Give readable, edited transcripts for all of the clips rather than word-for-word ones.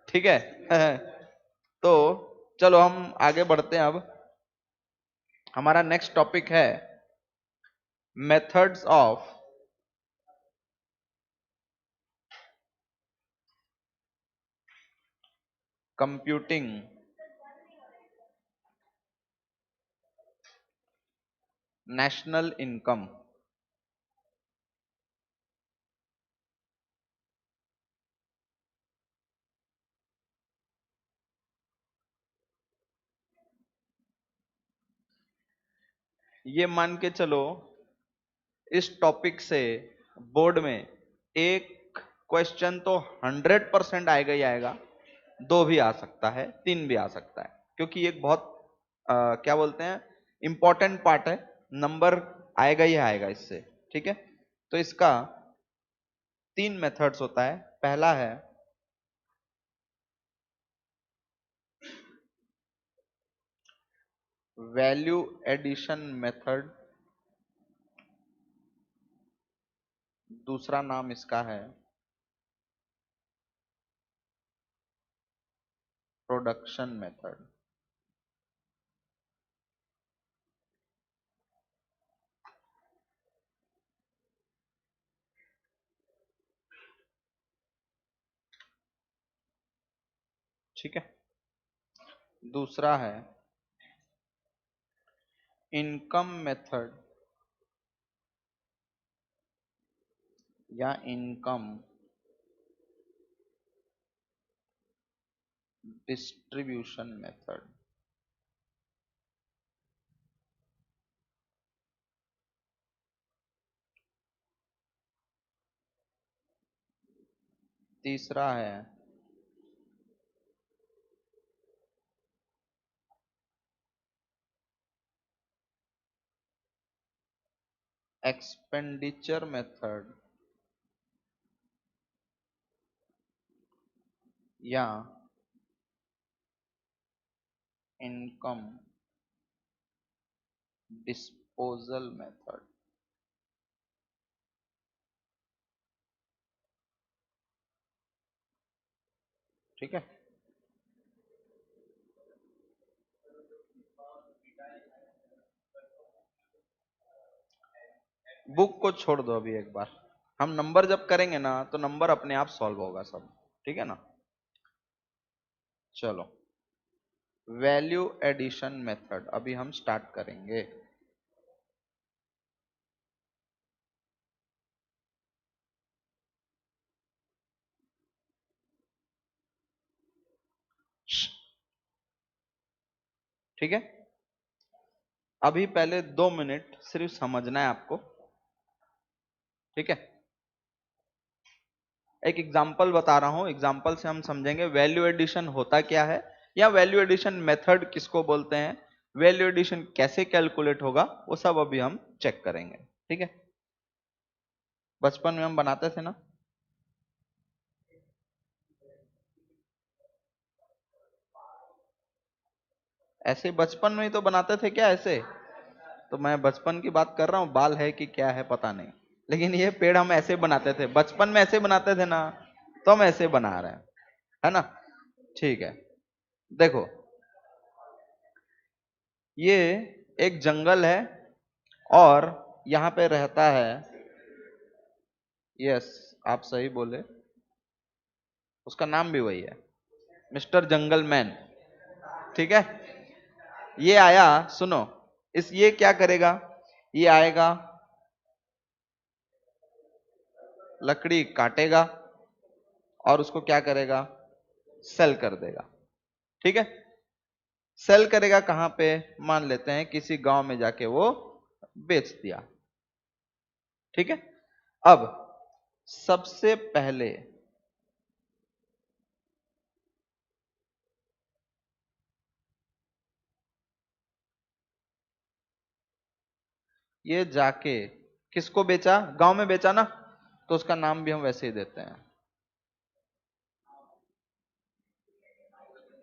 ठीक है। तो चलो हम आगे बढ़ते हैं। अब हमारा नेक्स्ट टॉपिक है methods of computing national income. ये मान के चलो इस टॉपिक से बोर्ड में एक क्वेश्चन तो 100% आएगा ही आएगा, दो भी आ सकता है, तीन भी आ सकता है, क्योंकि एक बहुत क्या बोलते हैं इंपॉर्टेंट पार्ट है। नंबर आएगा ही आएगा इससे। ठीक है। तो इसका तीन मेथड्स होता है। पहला है वैल्यू एडिशन मेथड, दूसरा नाम इसका है प्रोडक्शन मेथड। ठीक है। दूसरा है इनकम मेथड या इनकम डिस्ट्रीब्यूशन मेथड। तीसरा है एक्सपेंडिचर मेथड या इनकम डिस्पोजल मेथड। ठीक है। बुक को छोड़ दो अभी एक बार, हम नंबर जब करेंगे ना तो नंबर अपने आप सॉल्व होगा सब। ठीक है ना। चलो वैल्यू एडिशन मेथड अभी हम स्टार्ट करेंगे। ठीक है। अभी पहले 2 मिनट सिर्फ समझना है आपको। ठीक है। एक एग्जाम्पल बता रहा हूं, एग्जाम्पल से हम समझेंगे वैल्यू एडिशन होता क्या है, या वैल्यू एडिशन मेथड किसको बोलते हैं, वैल्यू एडिशन कैसे कैलकुलेट होगा, वो सब अभी हम चेक करेंगे। ठीक है। बचपन में हम बनाते थे ना। ऐसे बचपन में ही तो बनाते थे क्या ऐसे। तो मैं बचपन की बात कर रहा हूँ, बाल है कि क्या है पता नहीं, लेकिन ये पेड़ हम ऐसे बनाते थे, बचपन में ऐसे बनाते थे ना, तो हम ऐसे बना रहे हैं, है ना। ठीक है। देखो ये एक जंगल है और यहाँ पे रहता है, यस आप सही बोले, उसका नाम भी वही है, मिस्टर जंगल मैन। ठीक है। ये आया, सुनो, इस ये क्या करेगा, ये आएगा, लकड़ी काटेगा और उसको क्या करेगा, सेल कर देगा। ठीक है। सेल करेगा कहां पे, मान लेते हैं किसी गांव में जाके वो बेच दिया। ठीक है। अब सबसे पहले ये जाके किसको बेचा, गांव में बेचा ना, तो उसका नाम भी हम वैसे ही देते हैं।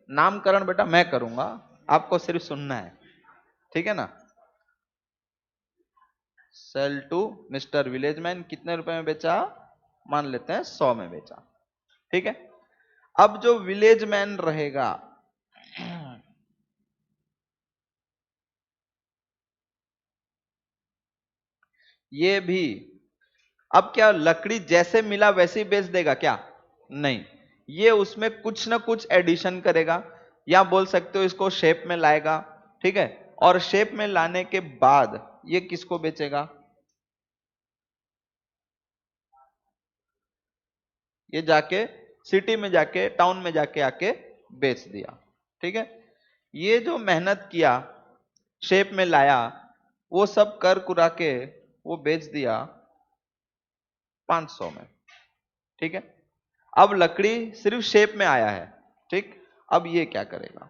नामकरण बेटा मैं करूंगा, आपको सिर्फ सुनना है। ठीक है ना। सेल टू मिस्टर विलेजमैन, कितने रुपए में बेचा, मान लेते हैं 100 में बेचा। ठीक है। अब जो विलेज मैन रहेगा, ये भी, अब क्या लकड़ी जैसे मिला वैसे ही बेच देगा क्या? नहीं, ये उसमें कुछ ना कुछ एडिशन करेगा, या बोल सकते हो इसको शेप में लाएगा, ठीक है। और शेप में लाने के बाद ये किसको बेचेगा? ये जाके सिटी में जाके, टाउन में जाके आके बेच दिया, ठीक है। ये जो मेहनत किया, शेप में लाया, वो सब कर कुरा के वो बेच दिया 500 में, ठीक है। अब लकड़ी सिर्फ शेप में आया है, ठीक। अब ये क्या करेगा?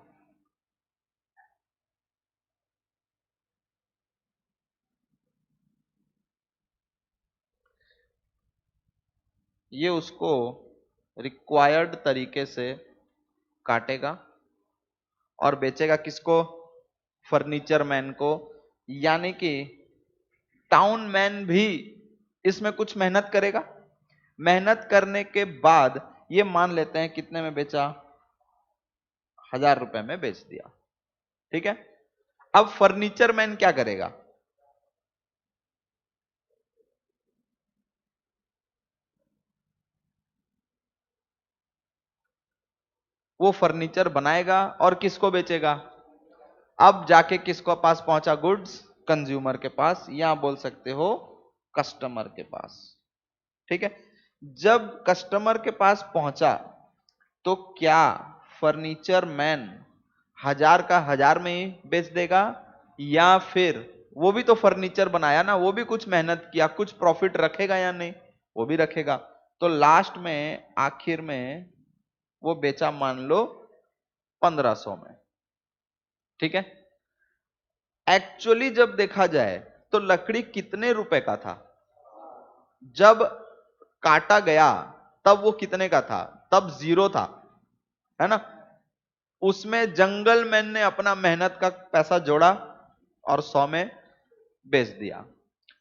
ये उसको रिक्वायर्ड तरीके से काटेगा और बेचेगा किसको? फर्नीचर मैन को। यानी कि टाउन मैन भी इसमें कुछ मेहनत करेगा। मेहनत करने के बाद ये मान लेते हैं कितने में बेचा? 1000 रुपए में बेच दिया, ठीक है। अब फर्नीचर मैन क्या करेगा? वो फर्नीचर बनाएगा और किसको बेचेगा? अब जाके किसको पास पहुंचा गुड्स? कंज्यूमर के पास, या बोल सकते हो कस्टमर के पास, ठीक है। जब कस्टमर के पास पहुंचा तो क्या फर्नीचर मैन 1000 का 1000 में ही बेच देगा, या फिर वो भी तो फर्नीचर बनाया ना, वो भी कुछ मेहनत किया, कुछ प्रॉफिट रखेगा या नहीं? वो भी रखेगा। तो लास्ट में आखिर में वो बेचा मान लो 1500 में, ठीक है। एक्चुअली जब देखा जाए तो लकड़ी कितने रुपए का था? जब काटा गया तब वो कितने का था? तब 0 था, है ना। उसमें जंगल मैन ने अपना मेहनत का पैसा जोड़ा और 100 में बेच दिया।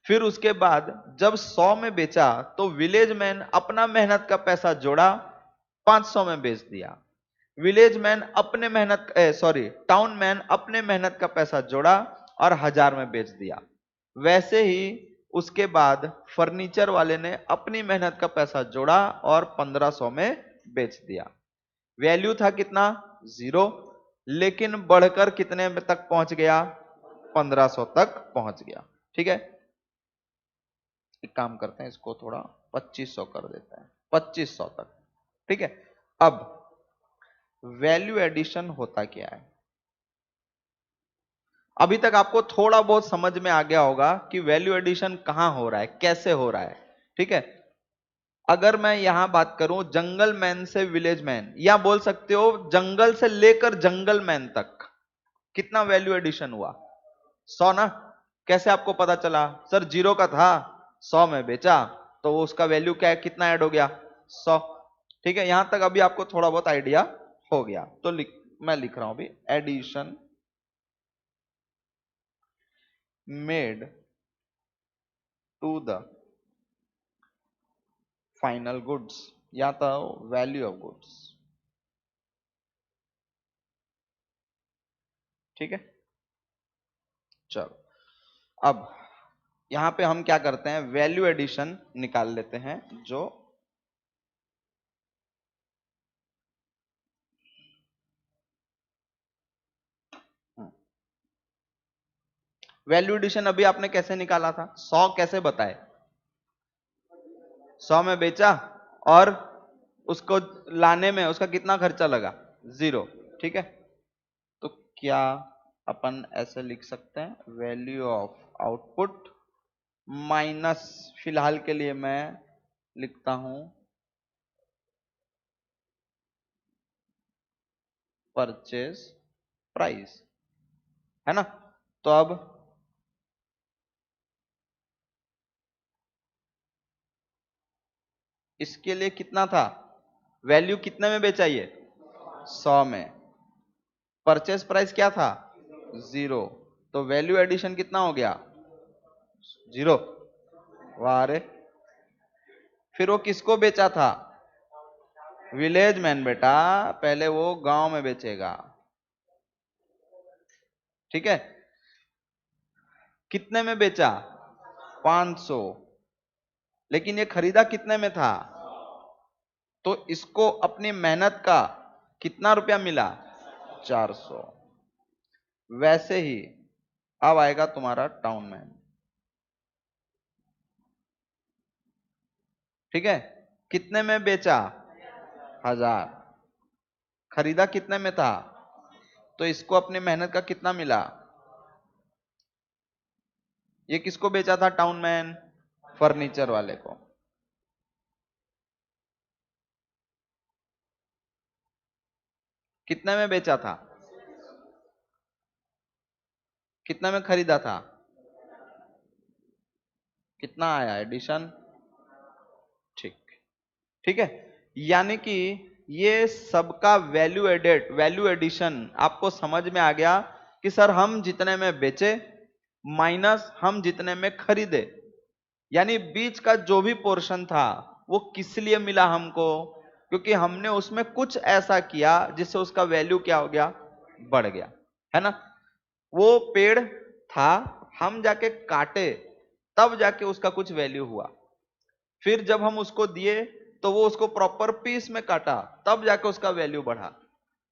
फिर उसके बाद जब 100 में बेचा तो विलेज मैन अपना मेहनत का पैसा जोड़ा, 500 में बेच दिया। विलेज मैन अपने मेहनत, सॉरी, टाउन मैन अपने मेहनत का पैसा जोड़ा और 1000 में बेच दिया। वैसे ही उसके बाद फर्नीचर वाले ने अपनी मेहनत का पैसा जोड़ा और 1500 में बेच दिया। वैल्यू था कितना? 0, लेकिन बढ़कर कितने में तक पहुंच गया? 1500 तक पहुंच गया, ठीक है। एक काम करते हैं, इसको थोड़ा 2500 कर देते हैं, 2500 तक, ठीक है। अब वैल्यू एडिशन होता क्या है? अभी तक आपको थोड़ा बहुत समझ में आ गया होगा कि वैल्यू एडिशन कहां हो रहा है, कैसे हो रहा है, ठीक है। अगर मैं यहां बात करूं जंगल मैन से विलेज मैन, या बोल सकते हो जंगल से लेकर जंगल मैन तक, कितना वैल्यू एडिशन हुआ? 100 ना। कैसे आपको पता चला? सर 0 का था, 100 में बेचा, तो उसका वैल्यू क्या है, कितना ऐड हो गया? 100, ठीक है। यहां तक अभी आपको थोड़ा बहुत आइडिया हो गया। तो मैं लिख रहा हूं अभी, addition made to the final goods, या तो वैल्यू ऑफ गुड्स, ठीक है। चलो, अब यहां पे हम क्या करते हैं, वैल्यू एडिशन निकाल लेते हैं। जो वैल्यू एडिशन अभी आपने कैसे निकाला था? 100 कैसे बताए? 100 में बेचा और उसको लाने में उसका कितना खर्चा लगा? 0, ठीक है। तो क्या अपन ऐसे लिख सकते हैं, वैल्यू ऑफ आउटपुट माइनस, फिलहाल के लिए मैं लिखता हूं परचेज प्राइस, है ना। तो अब इसके लिए कितना था? वैल्यू कितने में बेचा ये? 100 में। परचेज प्राइस क्या था? 0। तो वैल्यू एडिशन कितना हो गया? 0। वाह रे। फिर वो किसको बेचा था? विलेज मैन बेटा, पहले वो गांव में बेचेगा। ठीक है, कितने में बेचा? 500। लेकिन ये खरीदा कितने में था? तो इसको अपनी मेहनत का कितना रुपया मिला? 400। वैसे ही अब आएगा तुम्हारा टाउन मैन। ठीक है, कितने में बेचा? 1000। खरीदा कितने में था? तो इसको अपनी मेहनत का कितना मिला? ये किसको बेचा था टाउन मैन? फर्नीचर वाले को। कितने में बेचा था? कितने में खरीदा था? कितना आया एडिशन? ठीक। ठीक है, यानी कि ये सबका वैल्यू एडेड, वैल्यू एडिशन आपको समझ में आ गया कि सर हम जितने में बेचे माइनस हम जितने में खरीदे, यानी बीच का जो भी पोर्शन था वो किस लिए मिला हमको? क्योंकि हमने उसमें कुछ ऐसा किया जिससे उसका वैल्यू क्या हो गया? बढ़ गया, है ना? वो पेड़ था, हम जाके काटे, तब जाके उसका कुछ वैल्यू हुआ। फिर जब हम उसको दिए तो वो उसको प्रॉपर पीस में काटा, तब जाके उसका वैल्यू बढ़ा।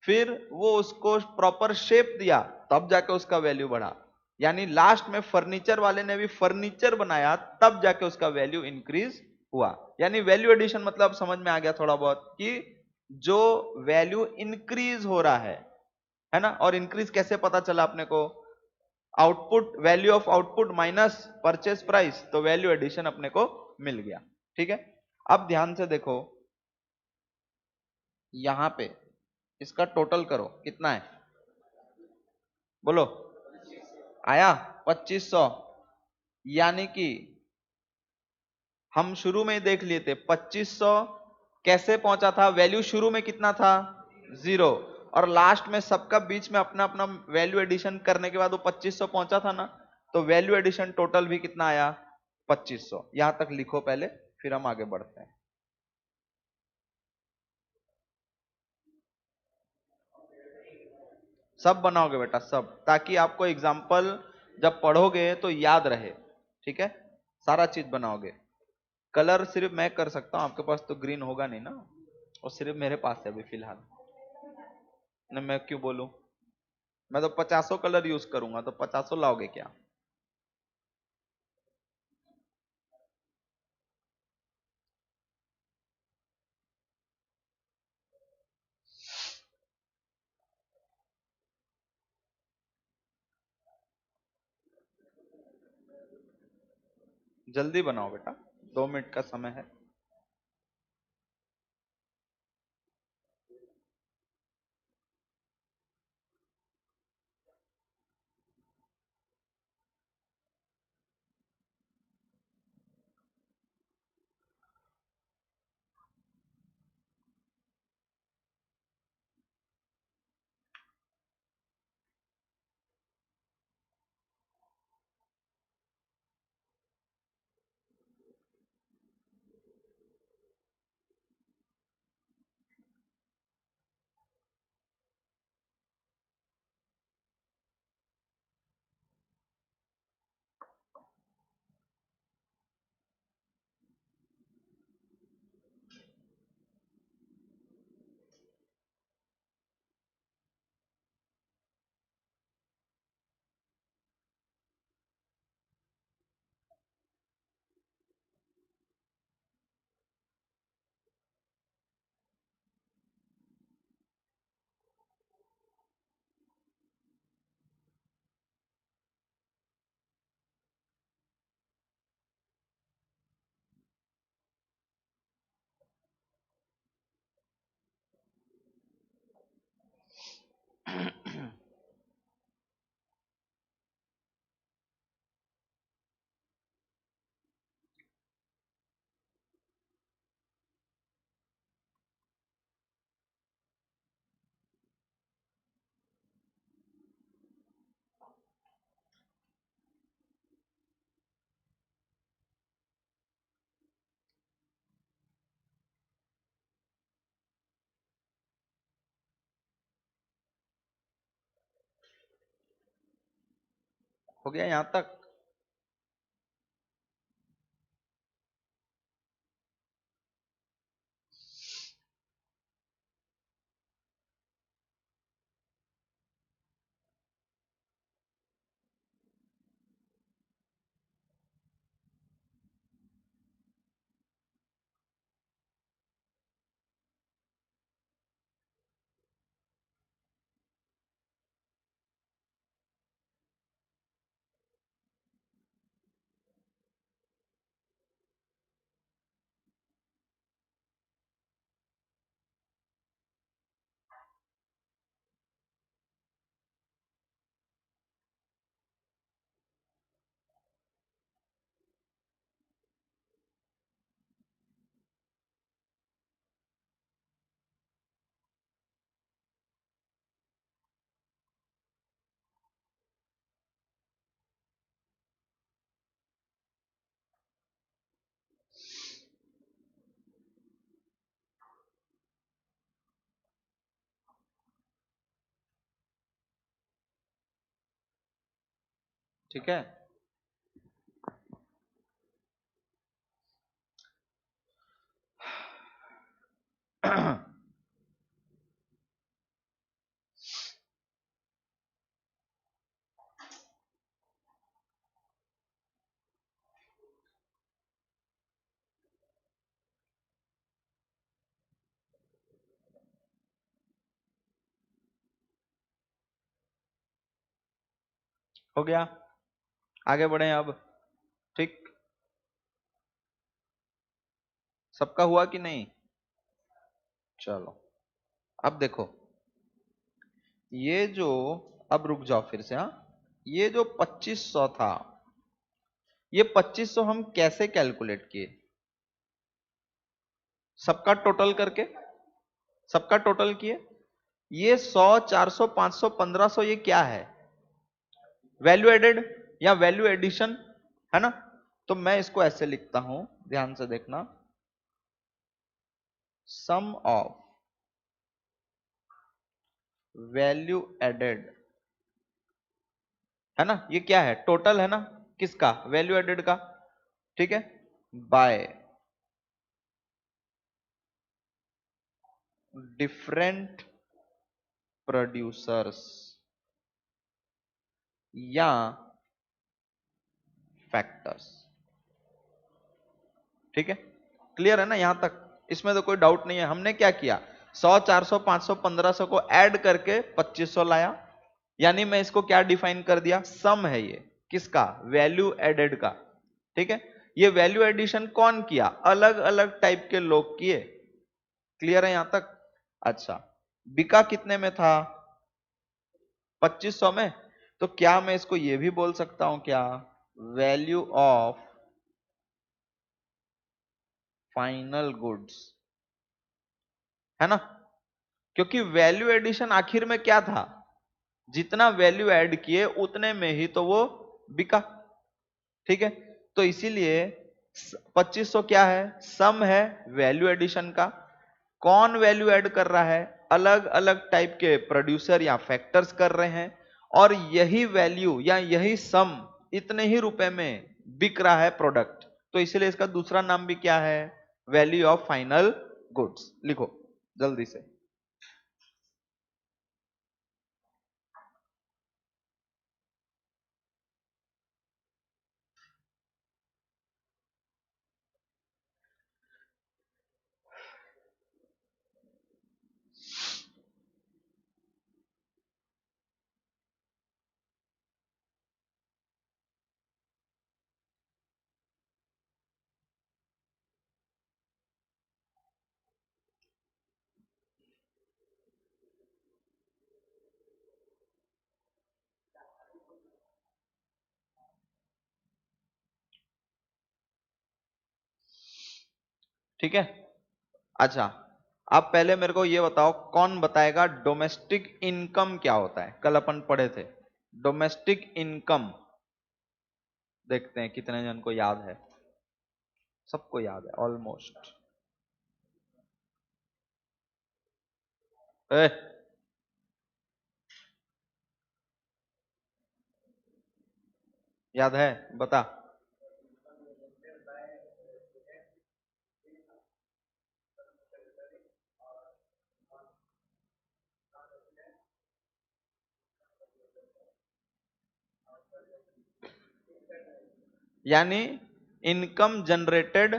फिर वो उसको प्रॉपर शेप दिया, तब जाके उसका वैल्यू बढ़ा। यानी लास्ट में फर्नीचर वाले ने भी फर्नीचर बनाया, तब जाके उसका वैल्यू इंक्रीज हुआ। यानी वैल्यू एडिशन मतलब समझ में आ गया थोड़ा बहुत कि जो वैल्यू इंक्रीज हो रहा है ना? और इंक्रीज कैसे पता चला अपने को? Output, value of output minus purchase price, तो वैल्यू एडिशन अपने को मिल गया। ठीक है, अब ध्यान से देखो, यहां पे इसका टोटल करो, कितना है? बोलो। आया 2500। यानी कि हम शुरू में ही देख लिए थे 2500 कैसे पहुंचा था? वैल्यू शुरू में कितना था? 0। और लास्ट में सबका बीच में अपना अपना वैल्यू एडिशन करने के बाद वो 2500 पहुंचा था ना? तो वैल्यू एडिशन टोटल भी कितना आया? 2500। यहां तक लिखो पहले, फिर हम आगे बढ़ते हैं। सब बनाओगे बेटा, सब, ताकि आपको एग्जाम्पल जब पढ़ोगे तो याद रहे। ठीक है, सारा चीज बनाओगे। कलर सिर्फ मैं कर सकता हूं, आपके पास तो ग्रीन होगा नहीं ना, और सिर्फ मेरे पास है अभी फिलहाल। न मैं क्यों बोलूं? मैं तो 50 कलर यूज करूंगा, तो 50 लाओगे क्या? जल्दी बनाओ बेटा, 2 मिनट का समय है। हो गया यहां तक? ठीक है। हो गया, आगे बढ़े अब। ठीक, सबका हुआ कि नहीं? चलो अब देखो, ये जो, अब रुक जाओ फिर से, हाँ, ये जो 2500 था, ये 2500 हम कैसे कैलकुलेट किए? सबका टोटल करके, सबका टोटल किए। ये 100, 400, 500, 1500, ये क्या है? वैल्यू एडेड या वैल्यू एडिशन, है ना? तो मैं इसको ऐसे लिखता हूं, ध्यान से देखना, सम ऑफ वैल्यू एडेड, है ना? ये क्या है? टोटल है ना? किसका? वैल्यू एडेड का। ठीक है, बाय डिफरेंट प्रोड्यूसर्स या फैक्टर्स। ठीक है, क्लियर है ना यहां तक? इसमें तो कोई डाउट नहीं है। हमने क्या किया, 100, 400, 500, 1500 को ऐड करके 2500 लाया, यानी मैं इसको क्या डिफाइन कर दिया? सम है ये, किसका? वैल्यू एडेड का। ठीक है, ये वैल्यू एडिशन कौन किया? अलग अलग टाइप के लोग किए। क्लियर है यहां तक? अच्छा, बिका कितने में था? 2500 में। तो क्या मैं इसको ये भी बोल सकता हूं क्या, वैल्यू ऑफ फाइनल गुड्स, है ना? क्योंकि वैल्यू एडिशन आखिर में क्या था, जितना वैल्यू ऐड किए उतने में ही तो वो बिका। ठीक है, तो इसीलिए 2500 क्या है? सम है वैल्यू एडिशन का। कौन वैल्यू ऐड कर रहा है? अलग अलग टाइप के प्रोड्यूसर या फैक्टर्स कर रहे हैं, और यही वैल्यू या यही सम इतने ही रुपए में बिक रहा है प्रोडक्ट। तो इसलिए इसका दूसरा नाम भी क्या है? Value of final goods. लिखो जल्दी से। ठीक है, अच्छा, आप पहले मेरे को ये बताओ, कौन बताएगा डोमेस्टिक इनकम क्या होता है? कल अपन पढ़े थे डोमेस्टिक इनकम। देखते हैं कितने जन को याद है। सबको याद है ऑलमोस्ट। ए, याद है? बता। यानी income generated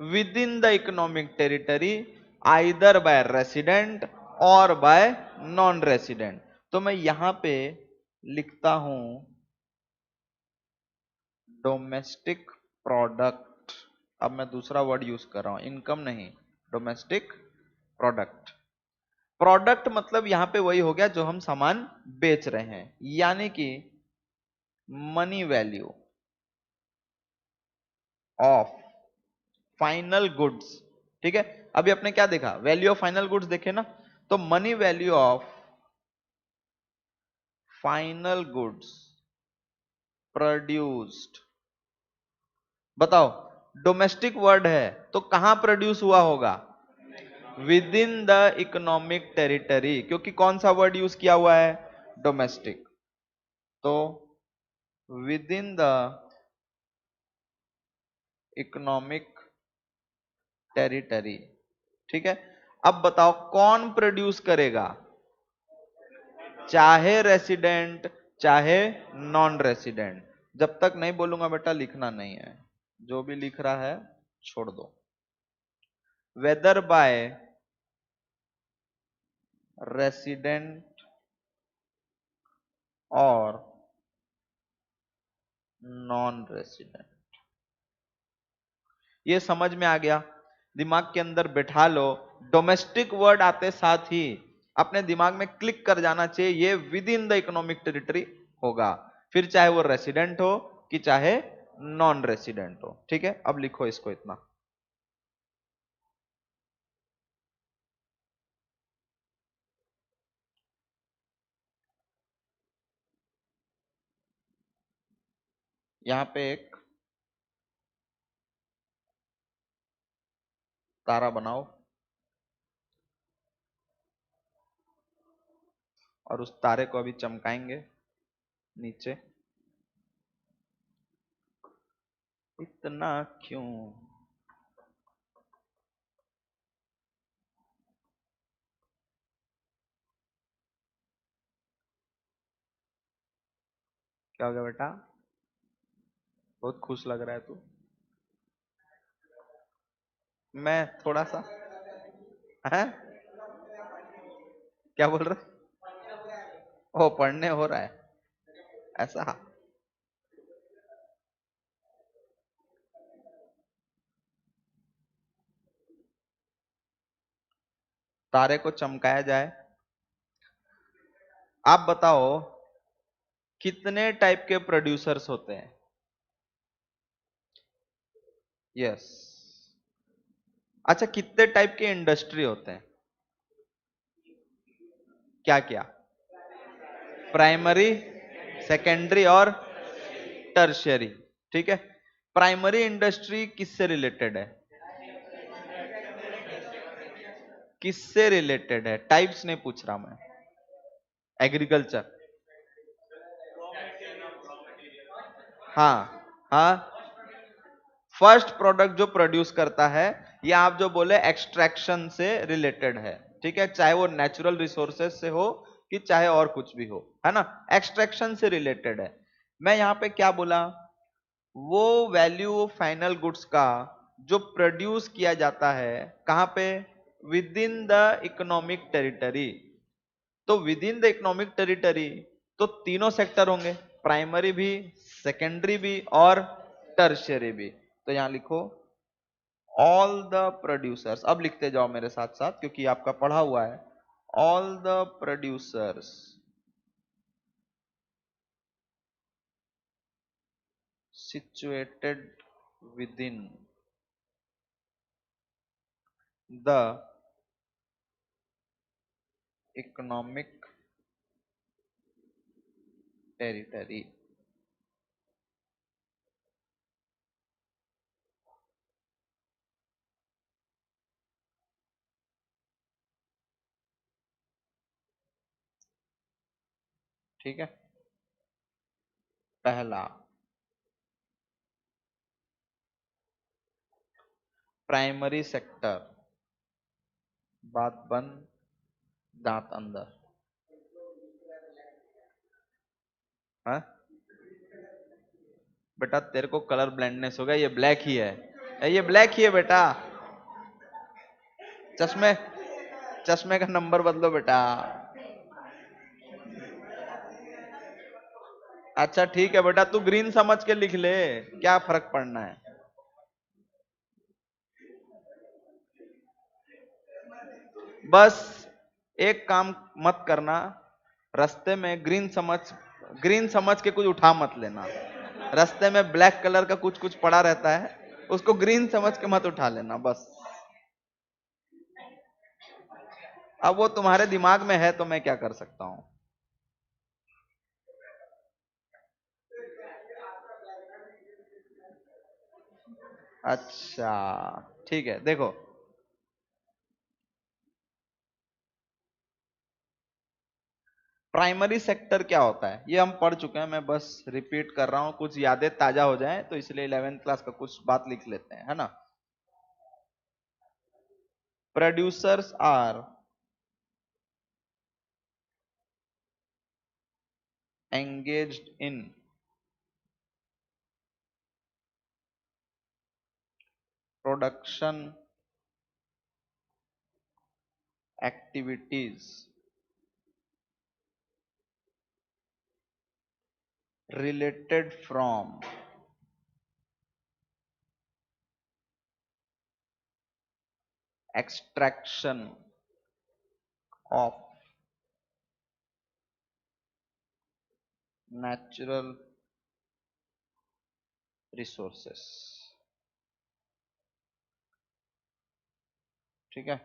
with in the economic territory either bye resident और बाय नॉन रेसिडेंट। तो मैं यहां पे लिखता हूं डोमेस्टिक प्रोडक्ट। अब मैं दूसरा वर्ड यूज कर रहा हूं, इनकम नहीं, डोमेस्टिक प्रोडक्ट। प्रोडक्ट मतलब यहां पे वही हो गया जो हम सामान बेच रहे हैं, यानी कि money value of final goods. ठीक है, अभी आपने क्या देखा, वैल्यू ऑफ फाइनल गुड्स देखे ना, तो money value of final goods produced. बताओ, डोमेस्टिक वर्ड है तो कहां प्रोड्यूस हुआ होगा? With in the economic territory, क्योंकि कौन सा वर्ड यूज किया हुआ है? डोमेस्टिक। तो with in the economic territory. ठीक है, अब बताओ कौन प्रोड्यूस करेगा? चाहे रेसिडेंट चाहे नॉन रेसिडेंट। जब तक नहीं बोलूंगा बेटा लिखना नहीं है, जो भी लिख रहा है छोड़ दो। वेदर बाय रेसिडेंट और नॉन रेसिडेंट। ये समझ में आ गया? दिमाग के अंदर बैठा लो। डोमेस्टिक वर्ड आते साथ ही अपने दिमाग में क्लिक कर जाना चाहिए, ये with in the economic territory होगा, फिर चाहे वो रेसिडेंट हो कि चाहे नॉन रेसिडेंट हो। ठीक है, अब लिखो इसको इतना। यहां पे एक तारा बनाओ और उस तारे को अभी चमकाएंगे नीचे। इतना क्यों? क्या हो गया बेटा? बहुत खुश लग रहा है तू। मैं थोड़ा सा है? क्या बोल रहा? ओ, पढ़ने हो रहा है ऐसा? तारे को चमकाया जाए। आप बताओ कितने टाइप के प्रोड्यूसर्स होते हैं? यस। अच्छा, कितने टाइप के इंडस्ट्री होते हैं? क्या क्या? प्राइमरी, सेकेंडरी और टर्शियरी। ठीक है, प्राइमरी इंडस्ट्री किससे रिलेटेड है? किससे रिलेटेड है? टाइप्स नहीं पूछ रहा मैं। एग्रीकल्चर। हाँ हाँ, फर्स्ट प्रोडक्ट जो प्रोड्यूस करता है, या आप जो बोले एक्सट्रैक्शन से रिलेटेड है। ठीक है, चाहे वो नेचुरल रिसोर्सेज से हो कि चाहे और कुछ भी हो, है ना, एक्सट्रैक्शन से रिलेटेड है। मैं यहां पे क्या बोला? वो वैल्यू फाइनल गुड्स का जो प्रोड्यूस किया जाता है कहां पे? With in the economic territory. तो with in the economic territory तो तीनों सेक्टर होंगे, प्राइमरी भी, सेकेंडरी भी और टर्शियरी भी। तो यहां लिखो ऑल द प्रोड्यूसर्स। अब लिखते जाओ मेरे साथ साथ क्योंकि आपका पढ़ा हुआ है। All the producers situated within the economic territory। ठीक है, पहला प्राइमरी सेक्टर, बात बंद, दांत अंदर। हाँ बेटा, तेरे को कलर ब्लाइंडनेस हो गया, ये ब्लैक ही है, ये ब्लैक ही है बेटा। चश्मे चश्मे का नंबर बदलो बेटा। अच्छा ठीक है बेटा, तू ग्रीन समझ के लिख ले, क्या फर्क पड़ना है। बस एक काम मत करना, रास्ते में ग्रीन समझ के कुछ उठा मत लेना। रास्ते में ब्लैक कलर का कुछ कुछ पड़ा रहता है, उसको ग्रीन समझ के मत उठा लेना बस। अब वो तुम्हारे दिमाग में है तो मैं क्या कर सकता हूं। अच्छा ठीक है, देखो प्राइमरी सेक्टर क्या होता है ये हम पढ़ चुके हैं, मैं बस रिपीट कर रहा हूं, कुछ यादें ताजा हो जाएं तो इसलिए 11th क्लास का कुछ बात लिख लेते हैं, है ना। Producers are engaged in production activities related from extraction of natural resources। ठीक है,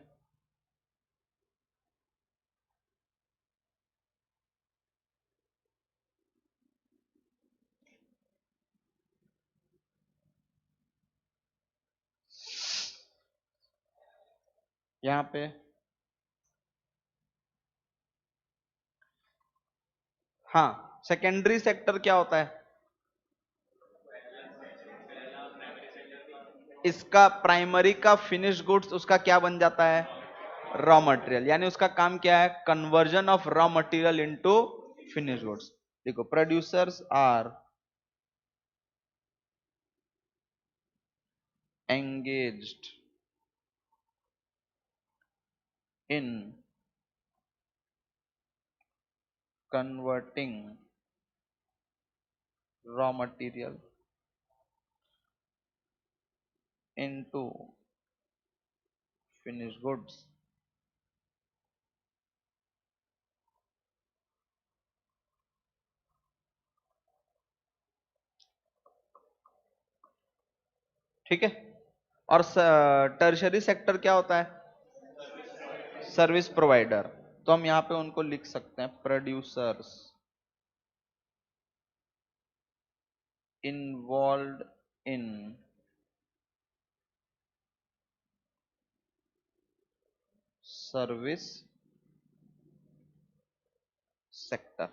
यहां पे हाँ, सेकेंडरी सेक्टर क्या होता है, इसका प्राइमरी का फिनिश गुड्स उसका क्या बन जाता है, रॉ मटेरियल, यानी उसका काम क्या है, conversion of raw material into finish goods. देखो producers are engaged in converting raw material into finished goods। ठीक है, और टर्शरी सेक्टर क्या होता है, सर्विस प्रोवाइडर। तो हम यहां पे उनको लिख सकते हैं producers involve in service sector.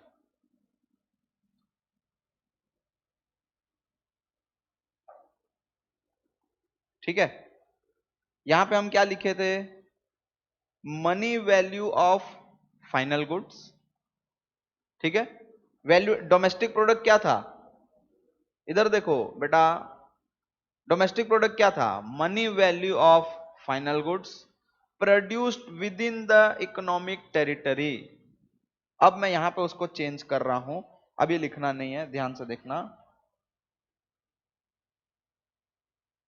ठीक है, यहां पे हम क्या लिखे थे, money value of final goods. ठीक है, वैल्यू डोमेस्टिक प्रोडक्ट क्या था, इधर देखो बेटा, डोमेस्टिक प्रोडक्ट क्या था, money value of final goods produced with in the economic territory. अब मैं यहां पे उसको चेंज कर रहा हूं, अभी लिखना नहीं है, ध्यान से देखना,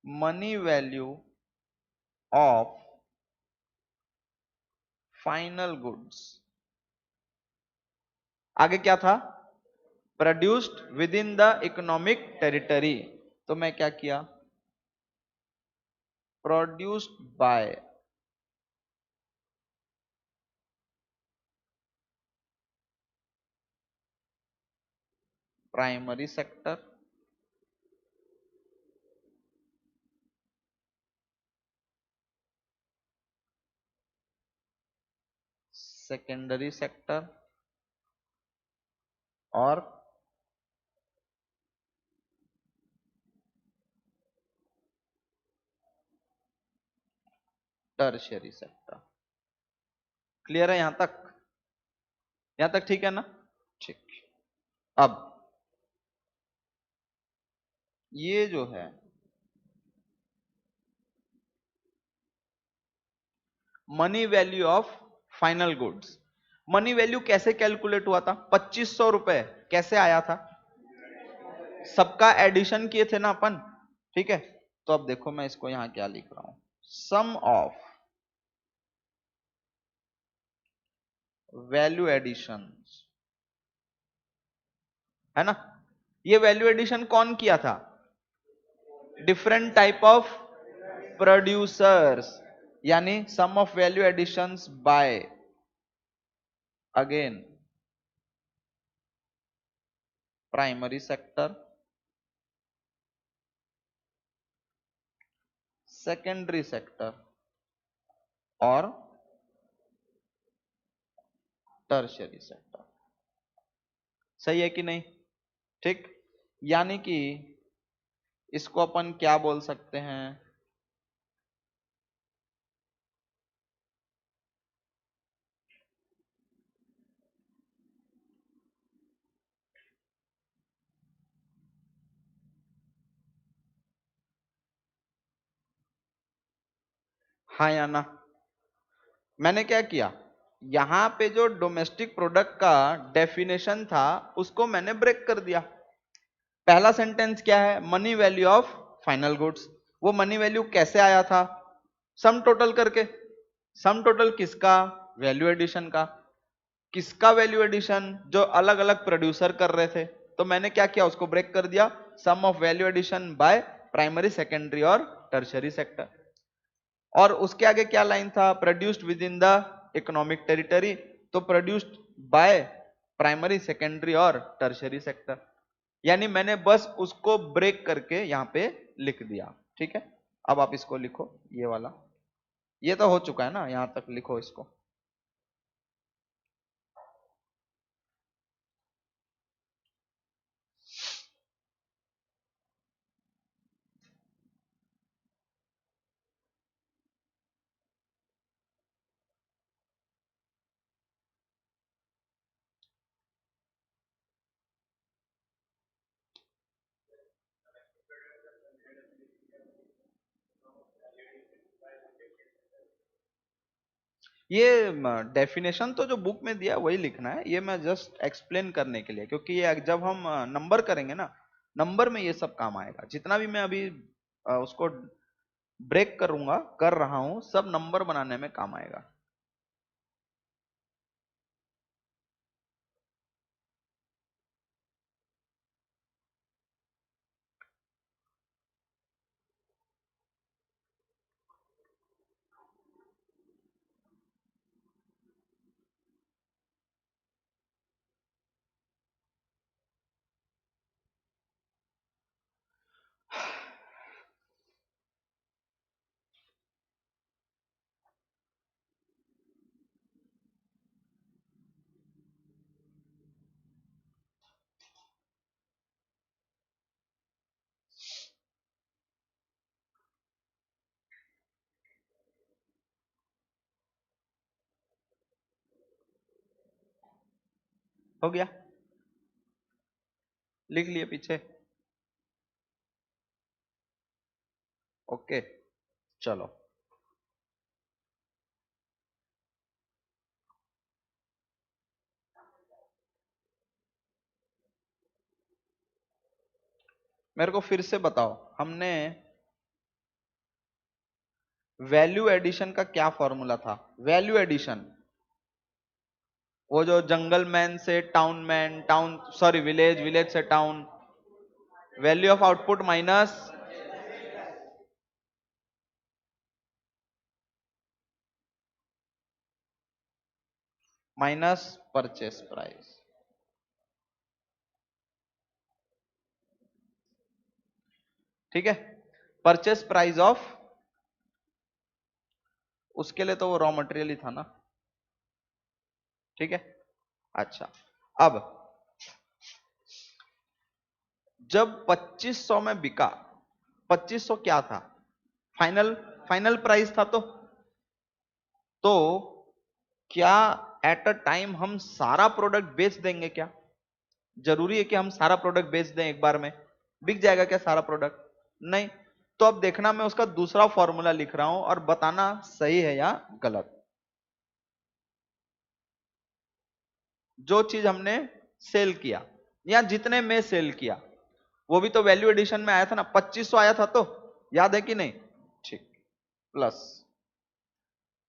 money value of final goods, आगे क्या था, produced with in the economic territory. तो मैं क्या किया, produced by primary sector, secondary sector और टर्शियरी सेक्टर। क्लियर है यहां तक? यहां तक ठीक है ना? ठीक। अब ये जो है money value of final goods, money value कैसे कैलकुलेट हुआ था? 2500 रुपए कैसे आया था? सबका एडिशन किए थे ना अपन, ठीक है। तो अब देखो मैं इसको यहां क्या लिख रहा हूं, सम ऑफ वैल्यू एडिशन, है ना। ये वैल्यू एडिशन कौन किया था? डिफरेंट टाइप ऑफ प्रोड्यूसर्स, यानी sum of value additions by again primary sector, secondary sector और टर्शियरी सेक्टर। सही है कि नहीं? ठीक। यानी कि इसको अपन क्या बोल सकते हैं? हाँ या ना? मैंने क्या किया, यहां पे जो डोमेस्टिक प्रोडक्ट का डेफिनेशन था उसको मैंने ब्रेक कर दिया। पहला सेंटेंस क्या है? Money value of final goods. वो मनी वैल्यू कैसे आया था? सम टोटल करके। सम टोटल किसका? वैल्यू एडिशन का। किसका वैल्यू एडिशन? जो अलग अलग प्रोड्यूसर कर रहे थे। तो मैंने क्या किया, उसको ब्रेक कर दिया, sum of value addition by primary secondary और टर्शियरी सेक्टर। और उसके आगे क्या लाइन था? Produced with in the economic territory. तो प्रोड्यूस्ड बाय प्राइमरी सेकेंडरी और टर्शियरी सेक्टर। यानी मैंने बस उसको ब्रेक करके यहां पे लिख दिया, ठीक है। अब आप इसको लिखो, ये वाला, ये तो हो चुका है ना, यहां तक लिखो इसको। ये डेफिनेशन तो जो बुक में दिया है वही लिखना है, ये मैं जस्ट एक्सप्लेन करने के लिए, क्योंकि ये जब हम नंबर करेंगे ना, नंबर में ये सब काम आएगा। जितना भी मैं अभी उसको ब्रेक करूंगा, कर रहा हूं, सब नंबर बनाने में काम आएगा। हो गया? लिख लिए पीछे? ओके, चलो। मेरे को फिर से बताओ, हमने वैल्यू एडिशन का क्या फॉर्मूला था? वैल्यू एडिशन, वो जो जंगल मैन से town man, town sorry village, village से town, value of output minus minus purchase price. ठीक है। परचेस प्राइस ऑफ, उसके लिए तो वो रॉ मटेरियल ही था ना, ठीक है। अच्छा, अब जब 2500 में बिका, 2500 क्या था? फाइनल, फाइनल प्राइस था। तो तो क्या एट अ टाइम हम सारा प्रोडक्ट बेच देंगे क्या? जरूरी है कि हम सारा प्रोडक्ट बेच दें एक बार में? बिक जाएगा क्या सारा प्रोडक्ट? नहीं। तो अब देखना, मैं उसका दूसरा फॉर्मूला लिख रहा हूं और बताना सही है या गलत। जो चीज हमने सेल किया या जितने में सेल किया, वो भी तो वैल्यू एडिशन में आया था ना, 2500 आया था, तो याद है कि नहीं? ठीक। प्लस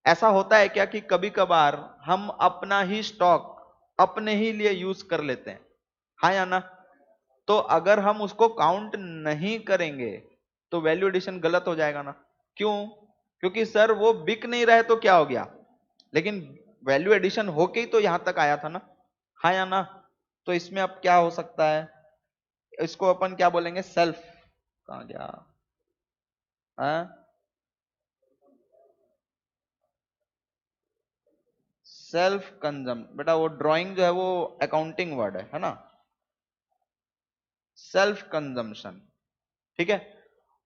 ऐसा होता है क्या कि कभी कभार हम अपना ही स्टॉक अपने ही लिए यूज कर लेते हैं, हाँ या ना? तो अगर हम उसको काउंट नहीं करेंगे तो वैल्यू एडिशन गलत हो जाएगा ना। क्यों? क्योंकि सर वो बिक नहीं रहे तो क्या हो गया, लेकिन वैल्यू एडिशन होके ही तो यहां तक आया था ना, हाँ या ना? तो इसमें अब क्या हो सकता है, इसको अपन क्या बोलेंगे, सेल्फ, कहां गया, हाँ? सेल्फ कंजम, बेटा वो ड्राइंग जो है वो अकाउंटिंग वर्ड है ना? सेल्फ कंजम्पशन, ठीक है।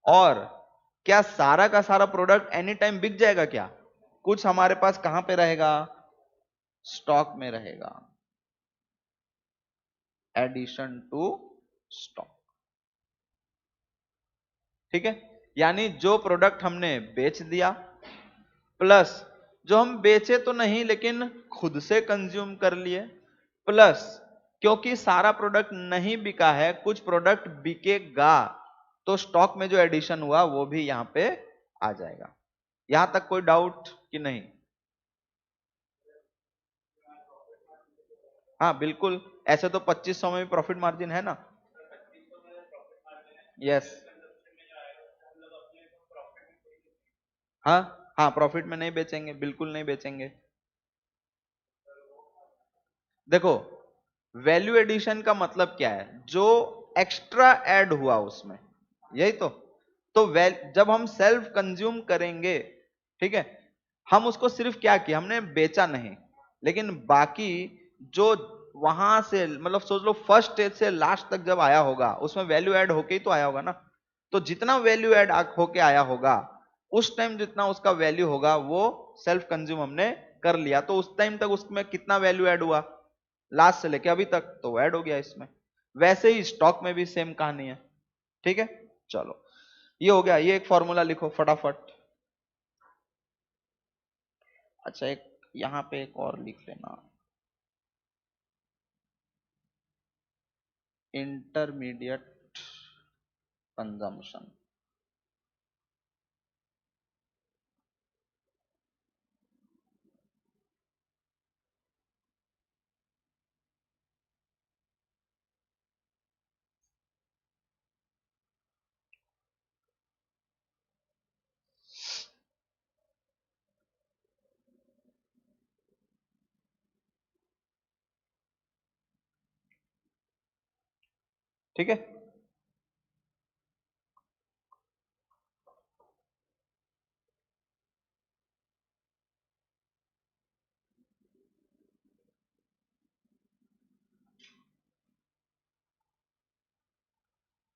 और क्या सारा का सारा प्रोडक्ट एनी टाइम बिक जाएगा क्या? कुछ हमारे पास कहां पे रहेगा, स्टॉक में रहेगा, एडिशन टू स्टॉक, ठीक है। यानी जो प्रोडक्ट हमने बेच दिया, प्लस जो हम बेचे तो नहीं लेकिन खुद से कंज्यूम कर लिए, प्लस क्योंकि सारा प्रोडक्ट नहीं बिका है, कुछ प्रोडक्ट बिकेगा, तो स्टॉक में जो एडिशन हुआ वो भी यहां पे आ जाएगा। यहां तक कोई डाउट कि नहीं? हाँ बिल्कुल, ऐसे तो 2500 में भी प्रॉफिट मार्जिन है ना। यस। हाँ हाँ, प्रॉफिट में नहीं बेचेंगे, बिल्कुल नहीं बेचेंगे। देखो, वैल्यू एडिशन का मतलब क्या है, जो एक्स्ट्रा ऐड हुआ उसमें, यही तो जब हम सेल्फ कंज्यूम करेंगे, ठीक है, हम उसको सिर्फ क्या किया, हमने बेचा नहीं, लेकिन बाकी जो वहां से, मतलब सोच लो फर्स्ट स्टेज से लास्ट तक जब आया होगा उसमें वैल्यू ऐड होके ही तो आया होगा ना। तो जितना वैल्यू ऐड होके आया होगा, उस टाइम जितना उसका वैल्यू होगा वो सेल्फ कंज्यूम हमने कर लिया, तो उस टाइम तक उसमें कितना वैल्यू ऐड हुआ, लास्ट से लेके अभी तक, तो वो ऐड हो गया इसमें। वैसे ही स्टॉक में भी सेम कहानी है, ठीक है। चलो, ये हो गया, ये एक फॉर्मूला लिखो फटाफट। अच्छा, एक यहां पे एक और लिख लेना, इंटरमीडिएट कंजम्पशन। ठीक है,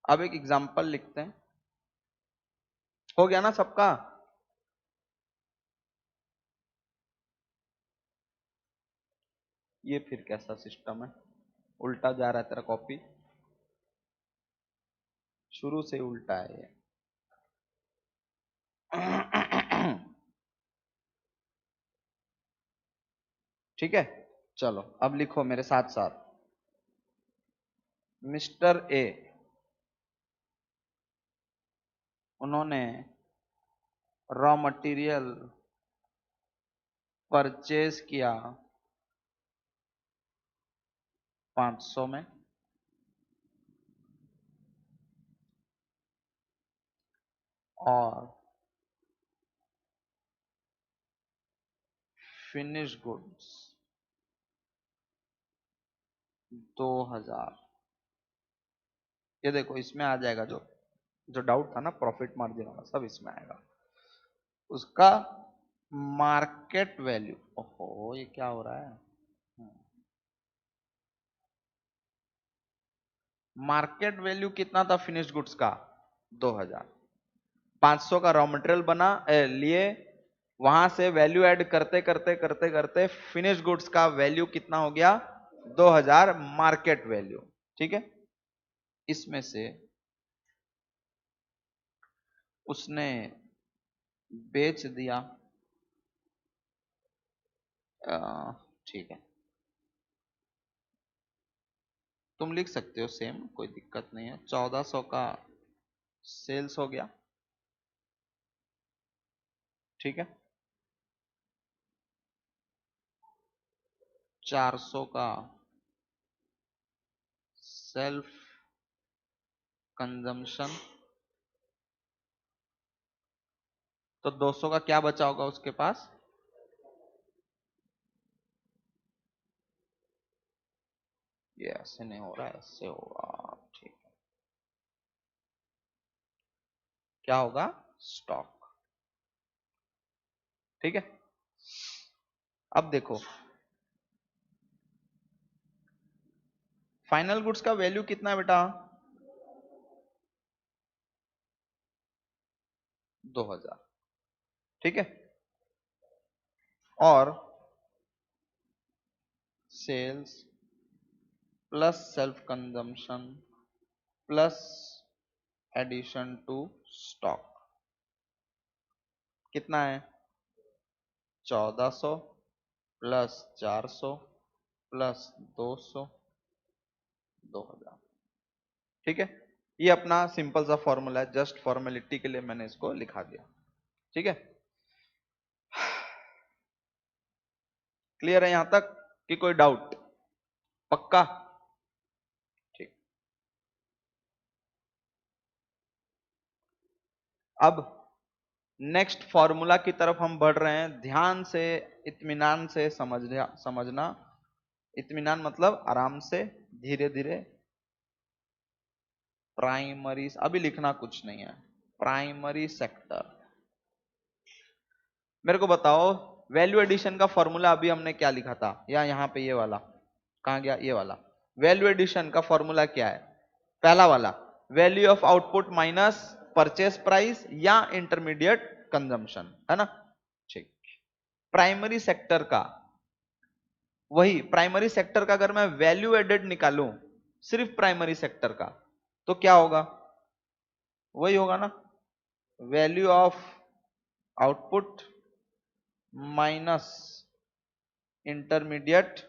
अब एक एग्जांपल लिखते हैं। हो गया ना सबका? ये फिर कैसा सिस्टम है, उल्टा जा रहा है तेरा कॉपी, शुरू से उल्टा है ये। ठीक है, चलो अब लिखो मेरे साथ साथ। मिस्टर ए, उन्होंने रॉ मटेरियल परचेज किया 500 में, और फिनिश गुड्स 2000। ये देखो, इसमें आ जाएगा जो जो डाउट था ना प्रॉफिट मार्जिन वाला, सब इसमें आएगा। उसका मार्केट वैल्यू, ओहो ये क्या हो रहा है, मार्केट वैल्यू कितना था फिनिश गुड्स का, 2000। 500 का रॉ मटेरियल बना लिए, वहां से वैल्यू ऐड करते करते करते करते फिनिश गुड्स का वैल्यू कितना हो गया, 2000 मार्केट वैल्यू। ठीक है, इसमें से उसने बेच दिया, ठीक है, तुम लिख सकते हो सेम, कोई दिक्कत नहीं है। 1400 का सेल्स हो गया। ठीक है, 400 का सेल्फ कंजम्पशन, तो 200 का क्या बचा होगा उसके पास, ये ऐसे नहीं हो रहा है, ऐसे होगा। ठीक है, क्या होगा, स्टॉक। ठीक है, अब देखो फाइनल गुड्स का वैल्यू कितना है बेटा, 2000। ठीक है, और sales plus self consumption plus addition to stock कितना है, 1400 प्लस 400 प्लस 200, 2000। ठीक है, ये अपना सिंपल सा फॉर्मूला है, जस्ट फॉर्मेलिटी के लिए मैंने इसको लिखा दिया। ठीक है, क्लियर है यहां तक कि कोई डाउट, पक्का। ठीक, अब नेक्स्ट फॉर्मूला की तरफ हम बढ़ रहे हैं, ध्यान से इत्मीनान से समझना। इत्मीनान मतलब आराम से धीरे धीरे। प्राइमरी, अभी लिखना कुछ नहीं है, प्राइमरी सेक्टर। मेरे को बताओ वैल्यू एडिशन का फॉर्मूला अभी हमने क्या लिखा था, या यहां पे ये वाला कहां गया, ये वाला वैल्यू एडिशन का फॉर्मूला क्या है, पहला वाला value of output minus purchase price या इंटरमीडिएट कंजम्पशन, है ना। ठीक, प्राइमरी सेक्टर का, वही प्राइमरी सेक्टर का अगर मैं वैल्यू एडेड निकालूं सिर्फ प्राइमरी सेक्टर का, तो क्या होगा, वही होगा ना, value of output minus intermediate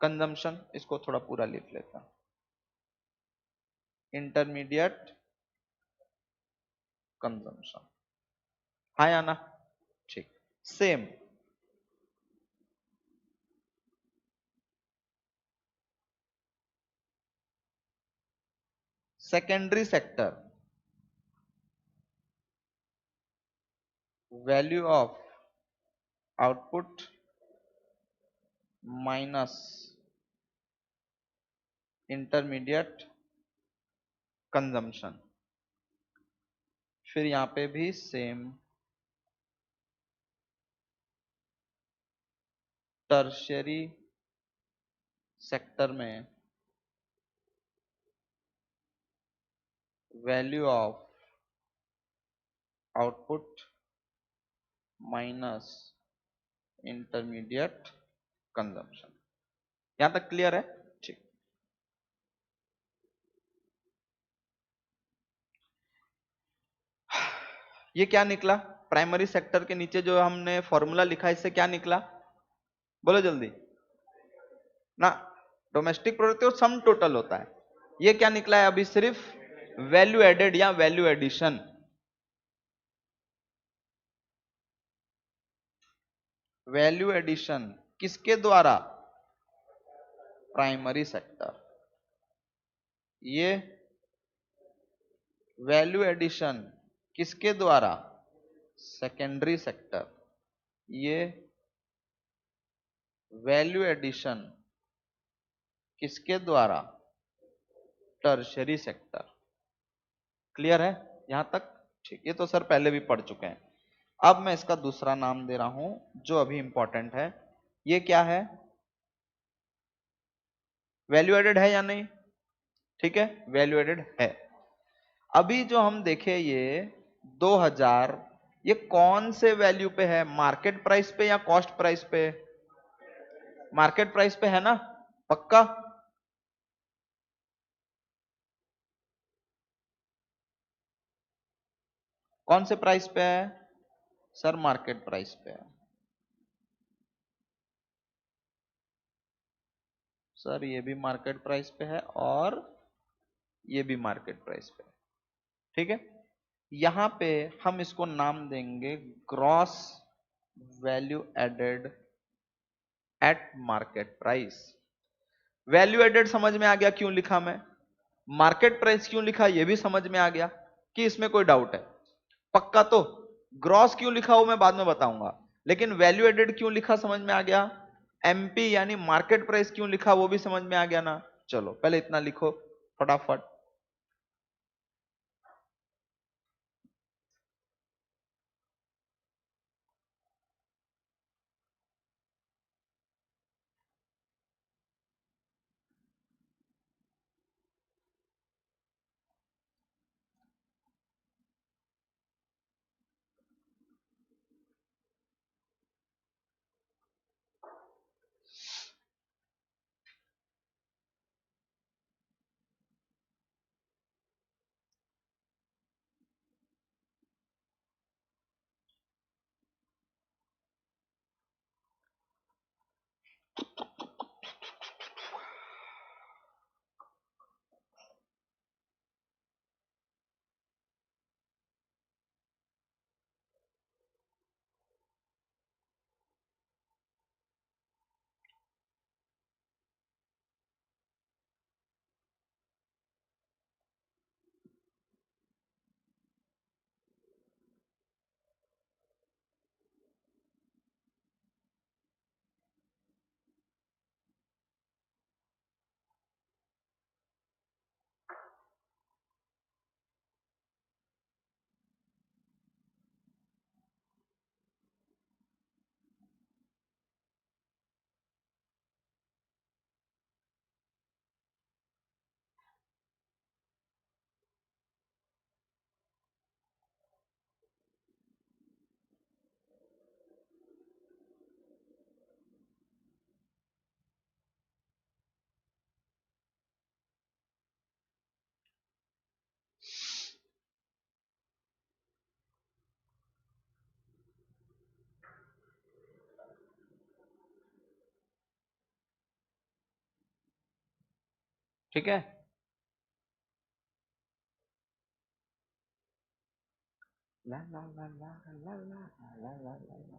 consumption. इसको थोड़ा पूरा लिख लेता हूं, इंटरमीडिएट कंजम्पशन, हाँ या ना। ठीक, same secondary sector, value of output minus intermediate consumption, फिर यहां पे भी सेम टर्शियरी सेक्टर में value of output minus intermediate consumption. यहां तक क्लियर है। ठीक, ये क्या निकला, प्राइमरी सेक्टर के नीचे जो हमने फॉर्मूला लिखा इससे क्या निकला, बोलो जल्दी ना। डोमेस्टिक प्रोडक्ट तो सम टोटल होता है, ये क्या निकला है अभी, सिर्फ वैल्यू एडेड या वैल्यू एडिशन। वैल्यू एडिशन किसके द्वारा, प्राइमरी सेक्टर। ये वैल्यू एडिशन किसके द्वारा, सेकेंडरी सेक्टर। ये वैल्यू एडिशन किसके द्वारा, टर्शरी सेक्टर। क्लियर है यहां तक। ठीक, ये तो सर पहले भी पढ़ चुके हैं। अब मैं इसका दूसरा नाम दे रहा हूं जो अभी इंपॉर्टेंट है, ये क्या है, वैल्यू एडेड है या नहीं, ठीक है, वैल्यू एडेड है। अभी जो हम देखे ये 2000, ये कौन से वैल्यू पे है, मार्केट प्राइस पे या कॉस्ट प्राइस पे? मार्केट प्राइस पे है ना, पक्का? कौन से प्राइस पे है सर? मार्केट प्राइस पे है सर, ये भी मार्केट प्राइस पे है और ये भी मार्केट प्राइस पे है। ठीक है, यहां पे हम इसको नाम देंगे gross value added at market price. Value added समझ में आ गया क्यों लिखा मैं, मार्केट प्राइस क्यों लिखा ये भी समझ में आ गया कि इसमें कोई डाउट है, पक्का? तो ग्रॉस क्यों लिखा वो मैं बाद में बताऊंगा, लेकिन वैल्यू एडेड क्यों लिखा समझ में आ गया, एमपी यानी मार्केट प्राइस क्यों लिखा वो भी समझ में आ गया ना। चलो पहले इतना लिखो फटाफट। ठीक है, ला ला ला ला ला ला ला ला ला।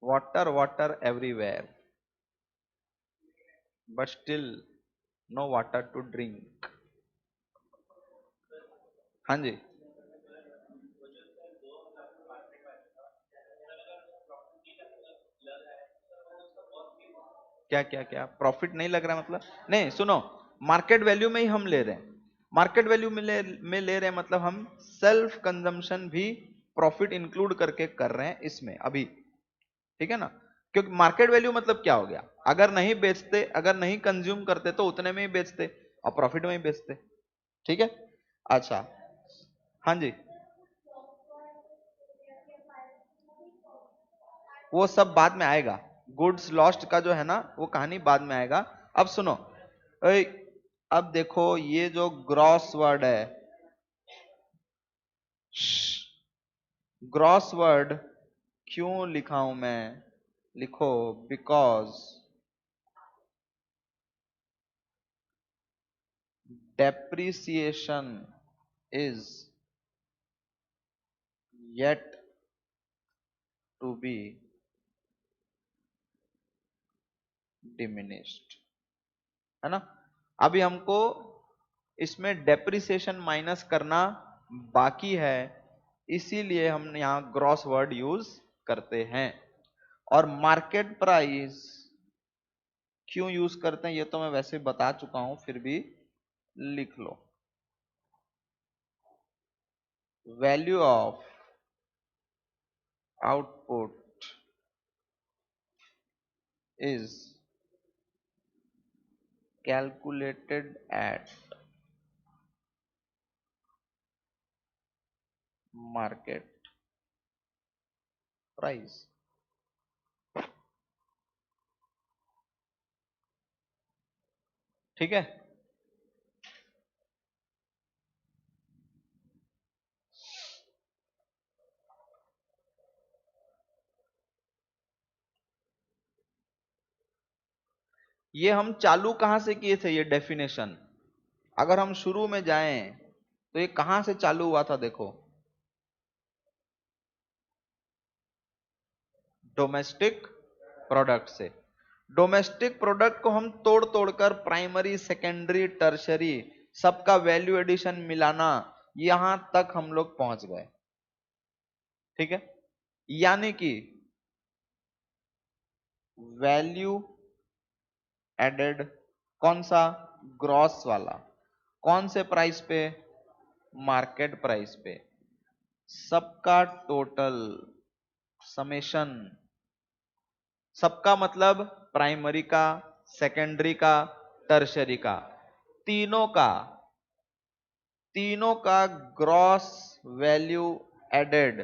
Water water everywhere but still no water to drink. हाँ जी, क्या क्या क्या प्रॉफिट नहीं लग रहा मतलब? नहीं सुनो, मार्केट वैल्यू में ही हम ले रहे हैं, मार्केट वैल्यू में ले रहे हैं मतलब हम सेल्फ कंजम्पशन भी प्रॉफिट इंक्लूड करके कर रहे हैं इसमें अभी। ठीक है ना, क्योंकि मार्केट वैल्यू मतलब क्या हो गया, अगर नहीं बेचते, अगर नहीं कंज्यूम करते तो उतने में ही बेचते और प्रॉफिट में ही बेचते। ठीक है, अच्छा, हाँ जी, वो सब बाद में आएगा, गुड्स लॉस्ट का जो है ना वो कहानी बाद में आएगा। अब सुनो, ओए, अब देखो ये जो ग्रॉस वर्ड है, ग्रॉस वर्ड क्यों लिखा हूं मैं, लिखो because depreciation is yet to be diminished, है ना? अभी हमको इसमें डेप्रिसिएशन माइनस करना बाकी है, इसीलिए हम यहां ग्रॉस वर्ड यूज करते हैं। और मार्केट प्राइस क्यों यूज करते हैं ये तो मैं वैसे बता चुका हूं, फिर भी लिख लो, value of output is calculated at market price। ठीक है, ये हम चालू कहां से किए थे ये डेफिनेशन? अगर हम शुरू में जाएं तो ये कहां से चालू हुआ था? देखो, डोमेस्टिक प्रोडक्ट से। डोमेस्टिक प्रोडक्ट को हम तोड़ तोड़कर प्राइमरी, सेकेंडरी, टर्शरी सबका वैल्यू एडिशन मिलाना, यहां तक हम लोग पहुंच गए। ठीक है, यानी कि वैल्यू एडेड कौन सा? ग्रॉस वाला। कौन से प्राइस पे? मार्केट प्राइस पे। सबका टोटल समेशन, सबका मतलब प्राइमरी का, सेकेंडरी का, टर्शरी का, तीनों का, तीनों का gross value added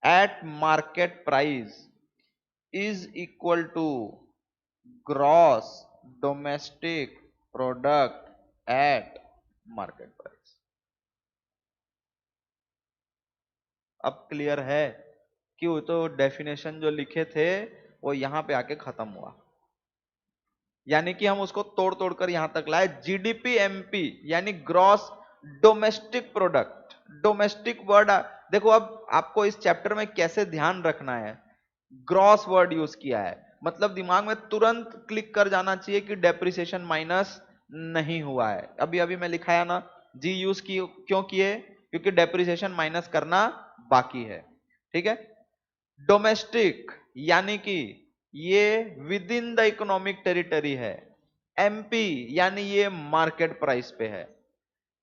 at market price is equal to gross domestic product at market price. अब क्लियर है कि वो तो डेफिनेशन जो लिखे थे वो यहां पे आके खत्म हुआ, यानी कि हम उसको तोड़ तोड़कर यहां तक लाए। जीडीपी एमपी यानी gross domestic product. Domestic word देखो, अब आपको इस चैप्टर में कैसे ध्यान रखना है, ग्रॉस वर्ड यूज किया है, मतलब दिमाग में तुरंत क्लिक कर जाना चाहिए कि डेप्रिसिएशन माइनस नहीं हुआ है। अभी अभी मैं लिखाया ना, जी यूज की क्यों किए? क्योंकि डेप्रिसिएशन माइनस करना बाकी है। ठीक है, डोमेस्टिक यानी कि ये with in the economic territory है। एमपी यानी ये मार्केट प्राइस पे है।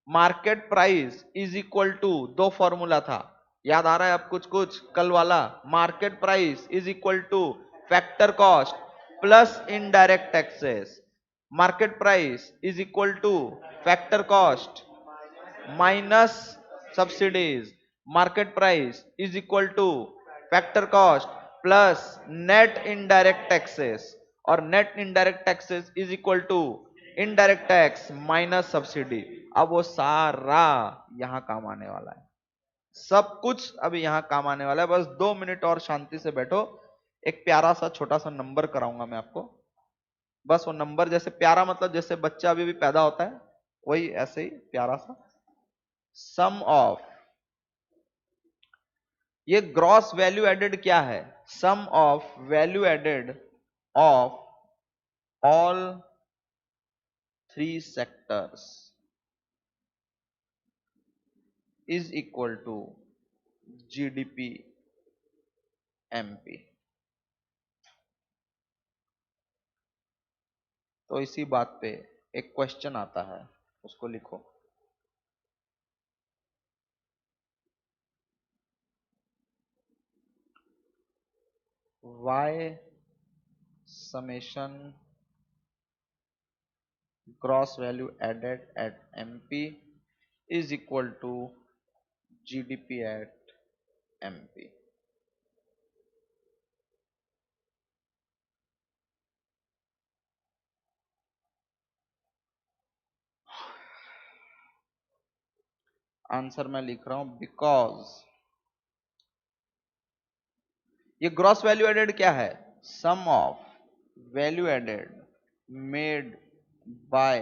Market price is equal to, दो फॉर्मूला था, याद आ रहा है अब कुछ कुछ कल वाला? Market price is equal to factor cost plus indirect taxes. Market price is equal to factor cost minus subsidies. Market price is equal to factor cost plus net indirect taxes, और net indirect taxes is equal to indirect tax minus subsidy. अब वो सारा यहां काम आने वाला है, सब कुछ अभी यहां काम आने वाला है। बस 2 मिनट और शांति से बैठो, एक प्यारा सा छोटा सा नंबर कराऊंगा मैं आपको। बस वो नंबर, जैसे प्यारा मतलब जैसे बच्चा अभी भी पैदा होता है, वही ऐसे ही प्यारा सा। सम ऑफ, ये ग्रॉस वैल्यू एडेड क्या है? Sum of value added of all three sectors is equal to GDP MP. तो इसी बात पे एक क्वेश्चन आता है, उसको लिखो। Y summation gross value added at MP is equal to GDP at MP। Answer मैं लिख रहा हूं, बिकॉज ये ग्रॉस वैल्यू एडेड क्या है? Sum of value added made by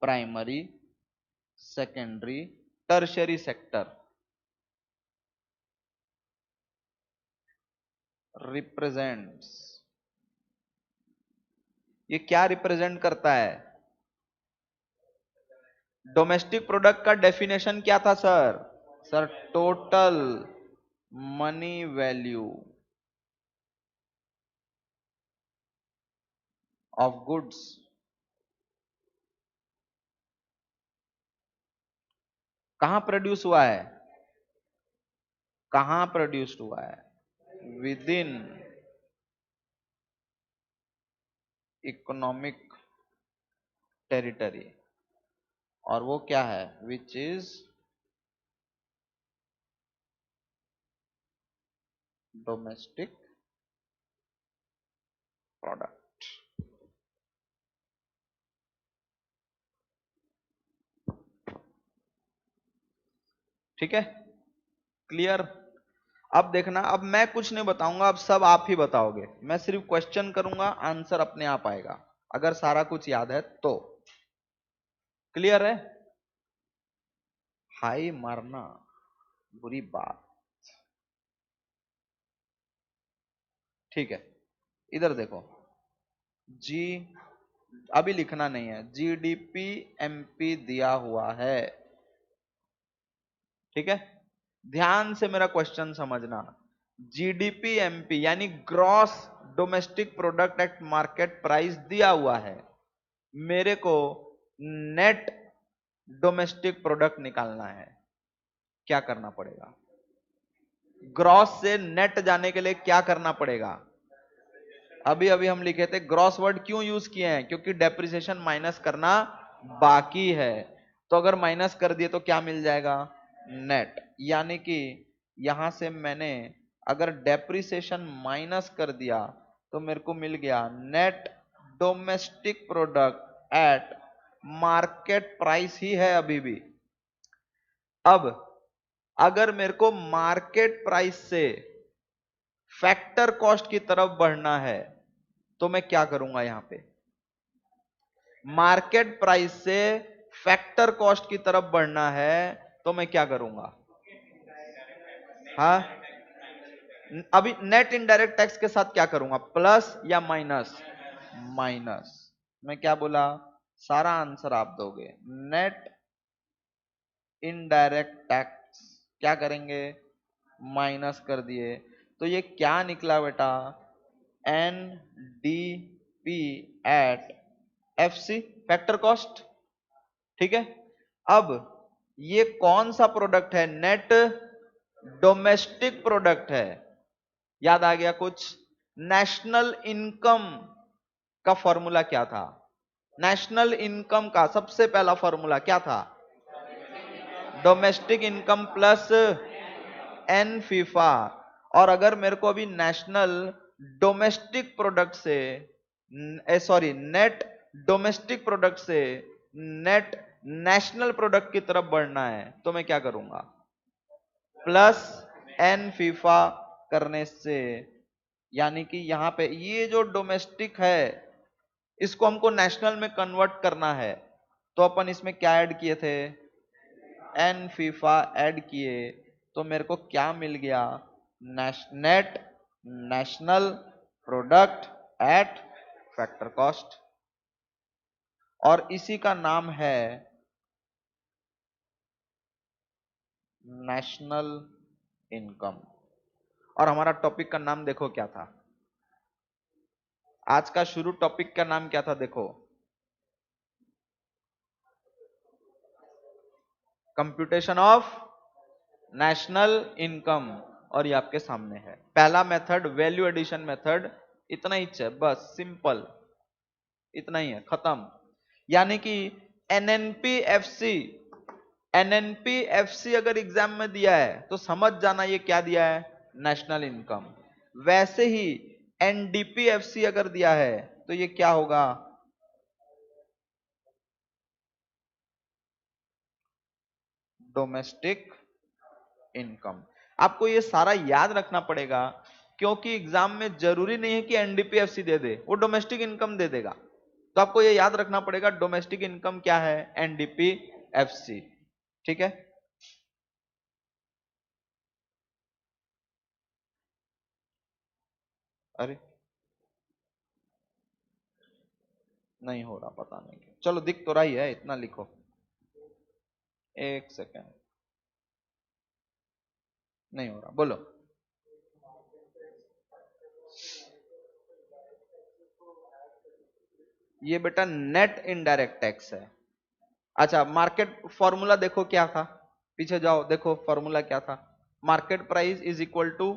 primary, secondary, tertiary sector represents, ये क्या रिप्रेजेंट करता है? डोमेस्टिक प्रोडक्ट का डेफिनेशन क्या था sir? Sir total money value of goods. कहां प्रोड्यूस हुआ है? कहां प्रोड्यूस्ड हुआ है? विद इन इकोनॉमिक टेरिटरी, और वो क्या है, विच इज डोमेस्टिक प्रोडक्ट। ठीक है, क्लियर। अब देखना, अब मैं कुछ नहीं बताऊंगा, अब सब आप ही बताओगे, मैं सिर्फ क्वेश्चन करूंगा, आंसर अपने आप आएगा अगर सारा कुछ याद है तो। क्लियर है? हाई मारना बुरी बात। ठीक है, इधर देखो, जी, अभी लिखना नहीं है, जीडीपी एमपी दिया हुआ है। ठीक है, ध्यान से मेरा क्वेश्चन समझना। जीडीपी एमपी यानी gross domestic product at market price दिया हुआ है, मेरे को नेट डोमेस्टिक प्रोडक्ट निकालना है। क्या करना पड़ेगा? ग्रॉस से नेट जाने के लिए क्या करना पड़ेगा? अभी अभी हम लिखे थे, ग्रॉस वर्ड क्यों यूज किए हैं? क्योंकि डेप्रिसिएशन माइनस करना बाकी है, तो अगर माइनस कर दिए तो क्या मिल जाएगा? नेट। यानी कि यहां से मैंने अगर डेप्रिसिएशन माइनस कर दिया तो मेरे को मिल गया net domestic product at market price ही है अभी भी। अब अगर मेरे को मार्केट प्राइस से फैक्टर कॉस्ट की तरफ बढ़ना है तो मैं क्या करूंगा? यहां पे मार्केट प्राइस से फैक्टर कॉस्ट की तरफ बढ़ना है तो मैं क्या करूंगा? हाँ, अभी नेट इनडायरेक्ट टैक्स के साथ क्या करूंगा? प्लस या माइनस? माइनस। मैं क्या बोला? सारा आंसर आप दोगे। नेट इनडायरेक्ट टैक्स क्या करेंगे? माइनस कर दिए, तो ये क्या निकला बेटा? N D P at F C, factor cost. ठीक है, अब ये कौन सा प्रोडक्ट है? नेट डोमेस्टिक प्रोडक्ट है। याद आ गया कुछ? नेशनल इनकम का फॉर्मूला क्या था? नेशनल इनकम का सबसे पहला फॉर्मूला क्या था? डोमेस्टिक इनकम प्लस एन फीफा। और अगर मेरे को अभी नेशनल डोमेस्टिक प्रोडक्ट से, सॉरी, नेट डोमेस्टिक प्रोडक्ट से नेट नेशनल प्रोडक्ट की तरफ बढ़ना है तो मैं क्या करूंगा? प्लस एन फीफा करने से। यानी कि यहां पे ये जो डोमेस्टिक है इसको हमको नेशनल में कन्वर्ट करना है, तो अपन इसमें क्या ऐड किए थे? एन फीफा ऐड किए, तो मेरे को क्या मिल गया? Net national product at factor cost, और इसी का नाम है नेशनल इनकम। और हमारा टॉपिक का नाम देखो क्या था? आज का शुरू टॉपिक का नाम क्या था? देखो, कंप्यूटेशन ऑफ नेशनल इनकम। और ये आपके सामने है पहला मेथड, वैल्यू एडिशन मेथड। इतना ही है बस, सिंपल, इतना ही है, खत्म। यानी कि एनएनपीएफसी, एनएनपीएफसी अगर एग्जाम में दिया है तो समझ जाना ये क्या दिया है? National income. वैसे ही एनडीपीएफसी अगर दिया है तो ये क्या होगा? Domestic income. आपको ये सारा याद रखना पड़ेगा, क्योंकि एग्जाम में जरूरी नहीं है कि एनडीपीएफसी दे दे, वो डोमेस्टिक इनकम दे देगा। तो आपको ये याद रखना पड़ेगा डोमेस्टिक इनकम क्या है? एनडीपीएफसी। ठीक है, अरे नहीं हो रहा, पता नहीं क्यों। चलो दिख तो रही है, इतना लिखो। एक सेकेंड, नहीं हो रहा, बोलो। ये बेटा नेट इनडायरेक्ट टैक्स है। अच्छा, मार्केट फॉर्मूला देखो क्या था, पीछे जाओ, देखो फॉर्मूला क्या था? Market price is equal two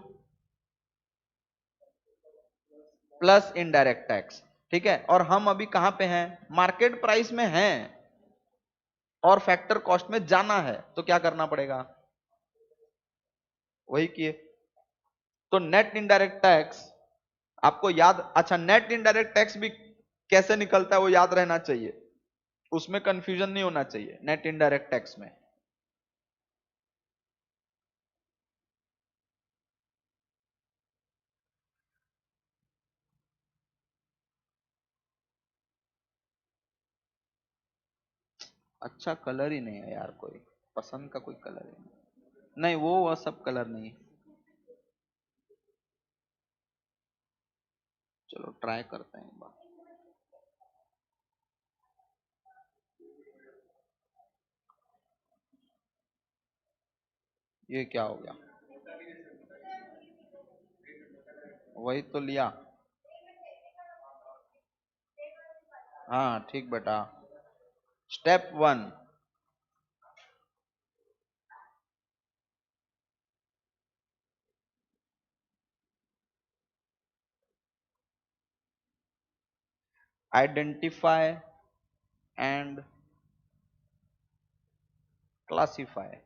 plus indirect tax. ठीक है, और हम अभी कहां पे हैं, मार्केट प्राइस में हैं और फैक्टर कॉस्ट में जाना है, तो क्या करना पड़ेगा, वही किए। तो नेट इनडायरेक्ट टैक्स आपको याद, अच्छा नेट इनडायरेक्ट टैक्स भी कैसे निकलता है वो याद रहना चाहिए, उसमें कंफ्यूजन नहीं होना चाहिए नेट इनडायरेक्ट टैक्स में। अच्छा कलर ही नहीं है यार, कोई पसंद का कोई कलर ही नहीं, नहीं वो वह सब कलर नहीं। चलो ट्राई करते हैं एक बार। ये क्या हो गया, वही तो लिया। हाँ ठीक बेटा। Step 1, identify and classify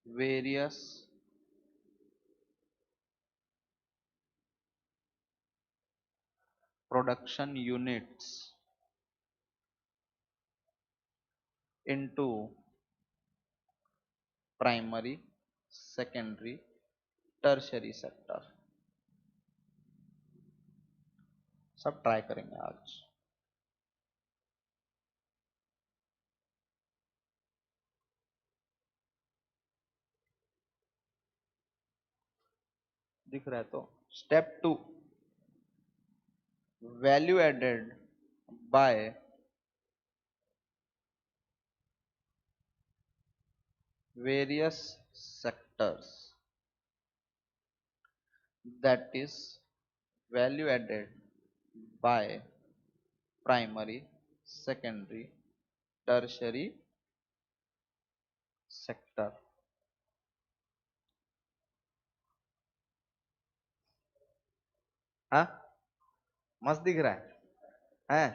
various production units into primary, secondary, tertiary sector. सब ट्राई करेंगे आज। दिख रहा है तो। Step 2, value added by various sectors, that is value added by primary, secondary, tertiary sector। हाँ मस्त दिख रहा है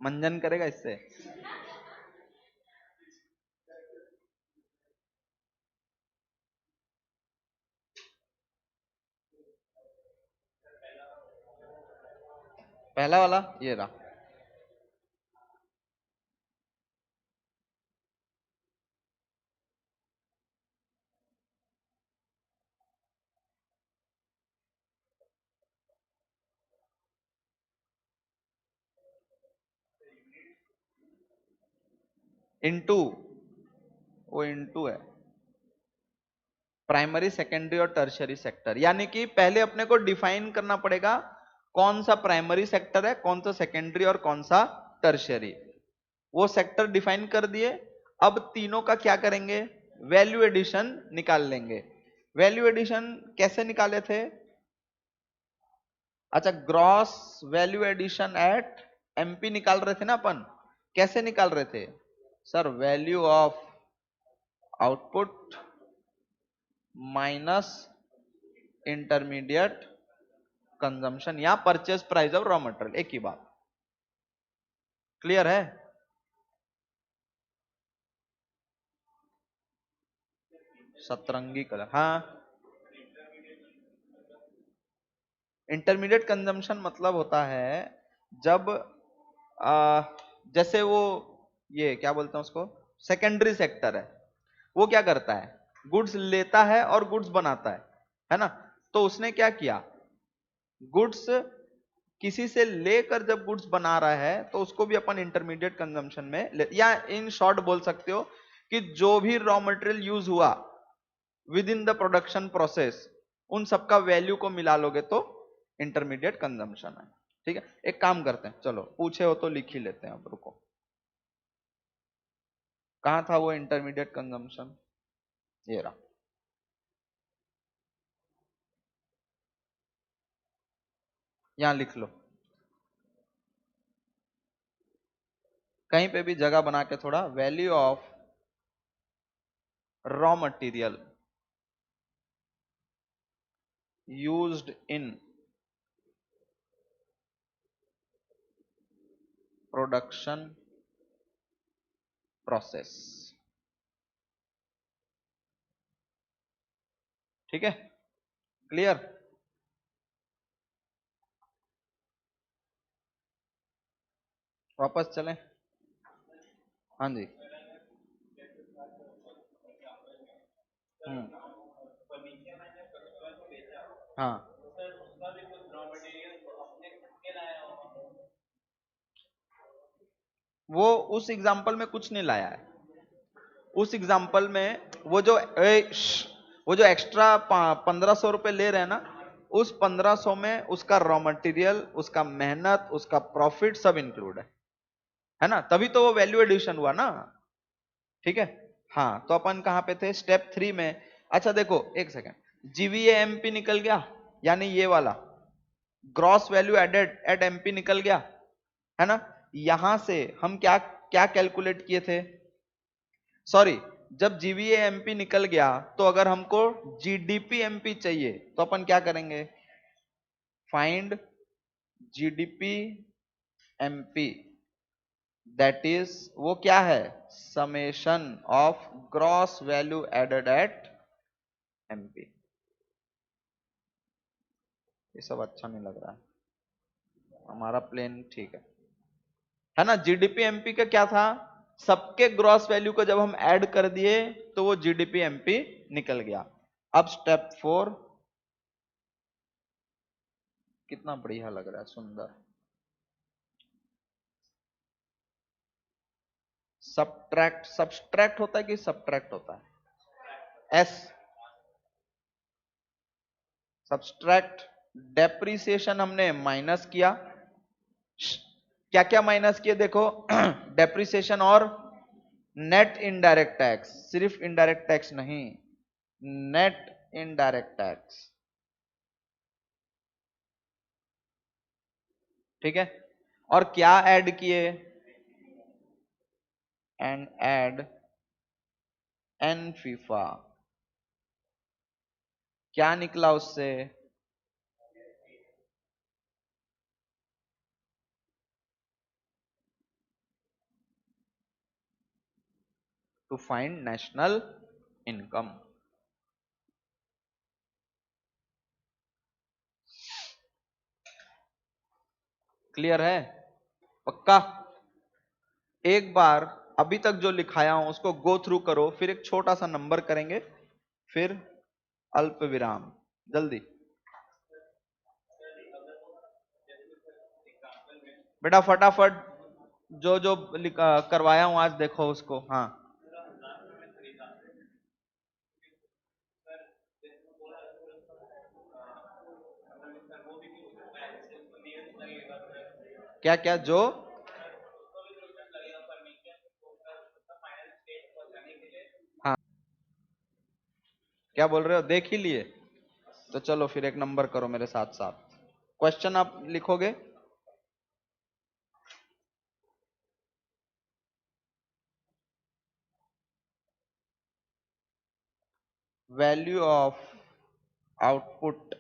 मंजन करेगा इससे। पहला वाला ये रहा। इनटू, वो इनटू है प्राइमरी, सेकेंडरी और टर्शियरी सेक्टर, यानी कि पहले अपने को डिफाइन करना पड़ेगा कौन सा प्राइमरी सेक्टर है, कौन सा सेकेंडरी और कौन सा टर्शियरी। वो सेक्टर डिफाइन कर दिए। अब तीनों का क्या करेंगे, वैल्यू एडिशन निकाल लेंगे। वैल्यू एडिशन कैसे निकाले थे, अच्छा gross value addition at MP निकाल रहे थे ना अपन, कैसे निकाल रहे थे sir, value of output minus intermediate consumption या purchase price of raw material, एक ही बात। क्लियर है, सतरंगी कलर, हाँ। इंटरमीडिएट कंजम्पशन मतलब होता है जब जैसे वो, ये क्या बोलते हैं उसको, सेकेंडरी सेक्टर है, वो क्या करता है गुड्स लेता है और गुड्स बनाता है ना। तो उसने क्या किया, गुड्स किसी से लेकर जब गुड्स बना रहा है तो उसको भी अपन इंटरमीडिएट कंजम्पशन में या इन शॉर्ट बोल सकते हो कि जो भी रॉ मटेरियल यूज हुआ with in the production process, उन सबका वैल्यू को मिला लोगे तो इंटरमीडिएट कंजम्पशन है। ठीक है, एक काम करते हैं, चलो पूछे हो तो लिख ही लेते हैं, अब रुको। कहां था वो इंटरमीडिएट कंजम्पशन, ये रहा। यहां लिख लो, कहीं पे भी जगह बना के थोड़ा, value of raw material used in production process. ठीक है, क्लियर। वापस चलें। हाँ जी। हम्म। हाँ, वो उस एग्जाम्पल में कुछ नहीं लाया है। उस एग्जाम्पल में वो जो वो जो एक्स्ट्रा 1500 रुपए ले रहे हैं ना, उस 1500 में उसका रॉ मटेरियल, उसका मेहनत, उसका प्रॉफिट सब इंक्लूड है ना, तभी तो वो वैल्यू एडिशन हुआ ना। ठीक है। हाँ, तो अपन कहां पे थे, स्टेप 3 में। अच्छा देखो एक सेकेंड, जीवीए एमपी निकल गया, यानी ये वाला gross value added at MP निकल गया, है ना। यहां से हम क्या क्या कैलकुलेट किए थे, सॉरी, जब जीवीए एमपी निकल गया तो अगर हमको जीडीपी एमपी चाहिए तो अपन क्या करेंगे, find GDP MP, that is वो क्या है, summation of gross value added at MP. ये सब अच्छा नहीं लग रहा है, हमारा प्लेन ठीक है ना। जीडीपी एमपी का क्या था, सबके ग्रॉस वैल्यू को जब हम ऐड कर दिए तो वो जीडीपी एमपी निकल गया। अब स्टेप 4, कितना बढ़िया लग रहा है, सुंदर। सब्ट्रैक्ट, सब्सट्रैक्ट होता है कि सब्ट्रैक्ट होता है, एस, सब्सट्रैक्ट। डेप्रिसिएशन हमने माइनस किया, क्या क्या माइनस किए देखो, डेप्रिसिएशन और नेट इनडायरेक्ट टैक्स, सिर्फ इनडायरेक्ट टैक्स नहीं, नेट इनडायरेक्ट टैक्स। ठीक है, और क्या ऐड किए, एंड ऐड एन फीफा, क्या निकला उससे, to find national income. Clear है, पक्का। एक बार अभी तक जो लिखाया हूं उसको गो थ्रू करो, फिर एक छोटा सा नंबर करेंगे, फिर अल्प विराम, जल्दी। बेटा फटाफट, जो जो करवाया हूं आज देखो उसको। हाँ, क्या क्या जो, हाँ, क्या बोल रहे हो, देख ही लिए, तो चलो फिर एक नंबर करो मेरे साथ साथ। क्वेश्चन आप लिखोगे, value of output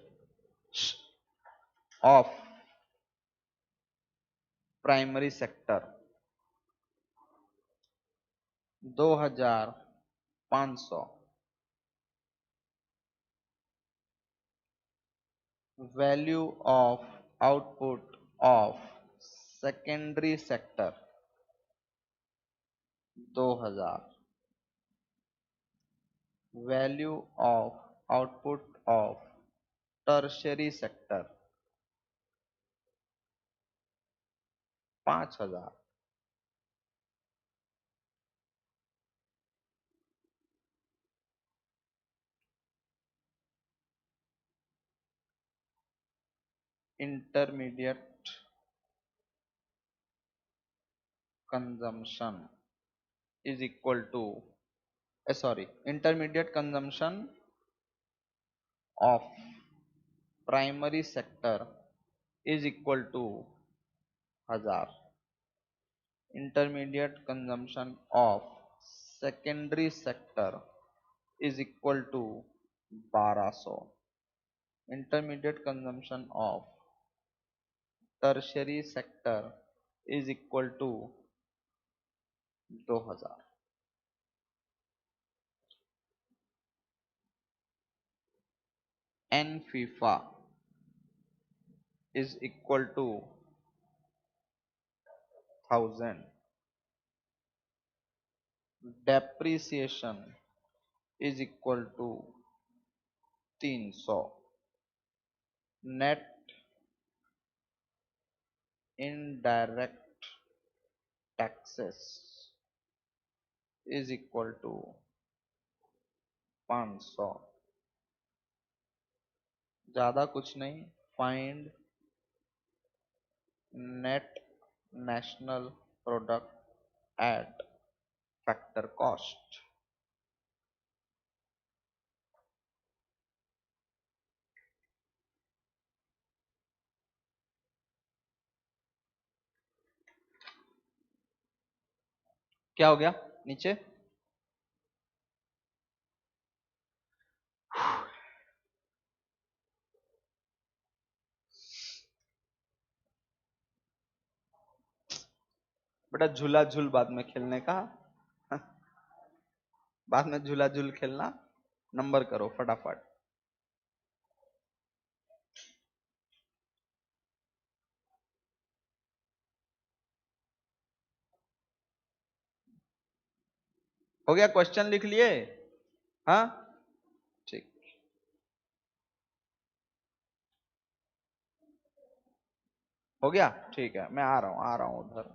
of primary sector 2500, value of output of secondary sector 2000, value of output of tertiary sector 5000। Intermediate consumption is equal to, sorry, intermediate consumption of primary sector is equal to 1000, intermediate consumption of secondary sector is equal to 1200, intermediate consumption of tertiary sector is equal to 2000। N फीफा is equal to 1000। Depreciation is equal to 300। Net indirect taxes is equal to 500। ज्यादा कुछ नहीं, find net national product at factor cost. क्या हो गया नीचे? बेटा झूला झूल बाद में खेलने का। बाद में झूला झूल खेलना। नंबर करो फटाफट। हो गया? क्वेश्चन लिख लिए? हाँ ठीक। हो गया? ठीक है, मैं आ रहा हूं, आ रहा हूं उधर।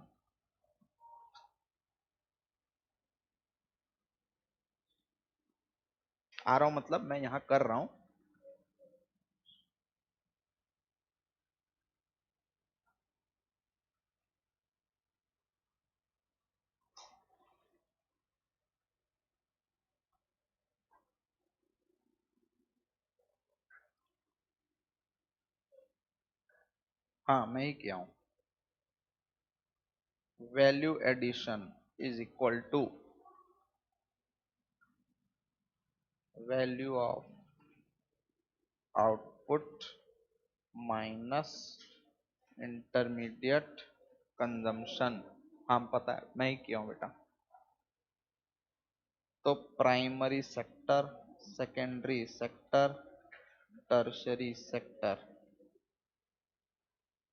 आ रहा हूं मतलब मैं यहां कर रहा हूं। हाँ मैं ही किया हूं। Value addition is equal to value of output minus intermediate consumption. हाँ पता है, मैं ही किया हूं बेटा। तो primary sector, secondary sector, tertiary sector.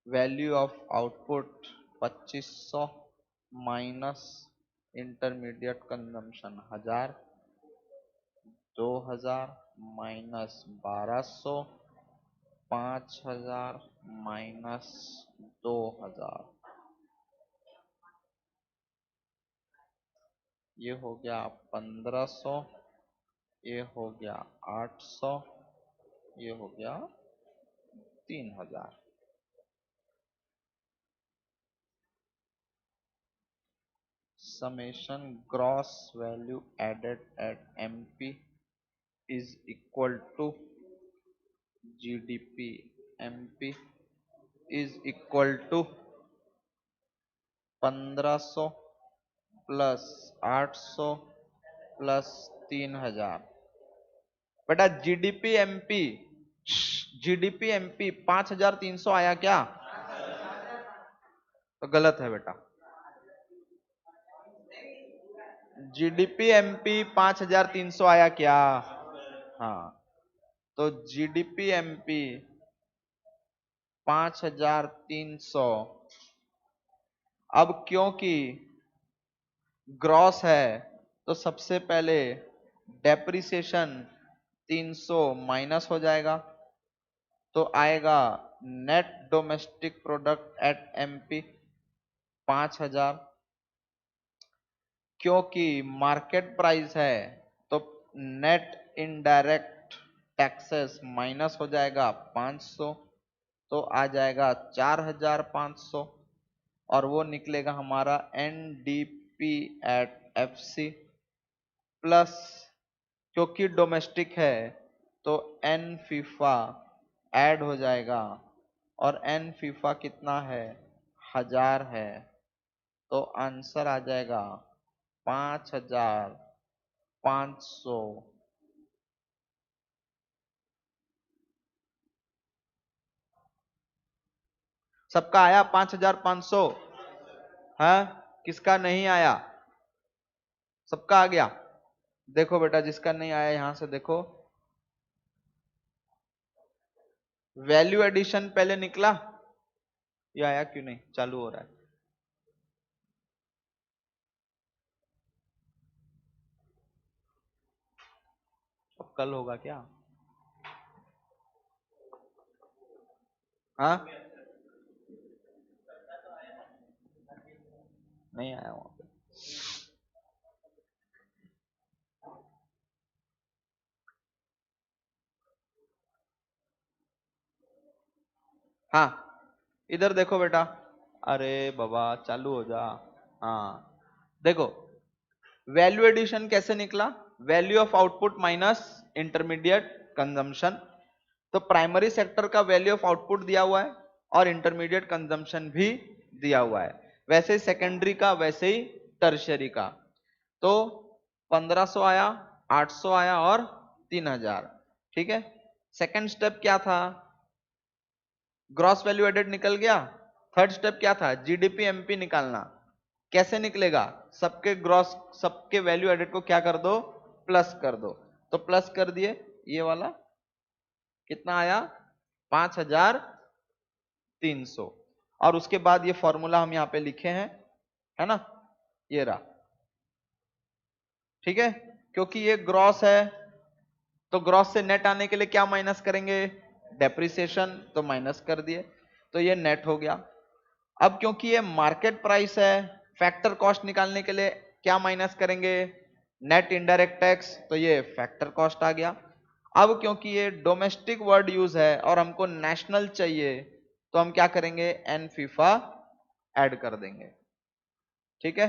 Value of output 2500 minus intermediate consumption 1000। 2000 minus 1200, 5000 minus 2000। ये हो गया 1500, ये हो गया 800, ये हो गया 3000। summation gross value added at MP is equal to GDP MP is equal to 1500 plus 800 plus 3000। बेटा जीडीपी एमपी 5300 आया क्या? तो गलत है बेटा। जीडीपी एमपी 5300 आया क्या? हाँ, तो जीडीपी एमपी 5300। अब क्योंकि ग्रॉस है तो सबसे पहले डेप्रिसिएशन 300 माइनस हो जाएगा, तो आएगा net domestic product eight MP 5000। क्योंकि मार्केट प्राइस है तो नेट इनडायरेक्ट टैक्सेस माइनस हो जाएगा 500, तो आ जाएगा 4500। और वो निकलेगा हमारा एनडीपी एट एफसी प्लस, क्योंकि डोमेस्टिक है तो एन फीफा ऐड हो जाएगा, और एन फीफा कितना है? 1000 है। तो आंसर आ जाएगा 5500। सबका आया 5500? हाँ, किसका नहीं आया? सबका आ गया? देखो बेटा, जिसका नहीं आया यहां से देखो, वैल्यू एडिशन पहले निकला, ये आया क्यों नहीं? चालू हो रहा है। अब कल होगा क्या? हाँ, नहीं आया वहां पे। हाँ, इधर देखो बेटा, अरे बाबा चालू हो जा। हाँ, देखो वैल्यू एडिशन कैसे निकला? Value of output minus intermediate consumption. तो प्राइमरी सेक्टर का वैल्यू ऑफ आउटपुट दिया हुआ है और इंटरमीडिएट कंजम्पशन भी दिया हुआ है, वैसे ही सेकेंडरी का, वैसे ही टर्शियरी का। तो 1500 आया, 800 आया और 3000। ठीक है, सेकंड स्टेप क्या था? ग्रॉस वैल्यू एडेड निकल गया। थर्ड स्टेप क्या था? जीडीपी एमपी निकालना। कैसे निकलेगा? सबके ग्रॉस, सबके वैल्यू एडेड को क्या कर दो? प्लस कर दो। तो प्लस कर दिए, ये वाला कितना आया? 5300। और उसके बाद ये फॉर्मूला हम यहां पे लिखे हैं, है ना, ये रहा। ठीक है, क्योंकि ये ग्रॉस है तो ग्रॉस से नेट आने के लिए क्या माइनस करेंगे? डेप्रिसिएशन, तो माइनस कर दिए, तो ये नेट हो गया। अब क्योंकि ये मार्केट प्राइस है, फैक्टर कॉस्ट निकालने के लिए क्या माइनस करेंगे? नेट इनडायरेक्ट टैक्स, तो ये फैक्टर कॉस्ट आ गया। अब क्योंकि ये डोमेस्टिक वर्ड यूज है और हमको नेशनल चाहिए, तो हम क्या करेंगे? एन फीफा ऐड कर देंगे। ठीक है,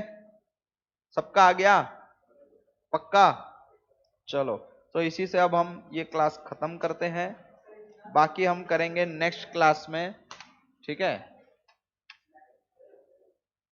सबका आ गया? पक्का? चलो, तो इसी से अब हम ये क्लास खत्म करते हैं, बाकी हम करेंगे नेक्स्ट क्लास में। ठीक है।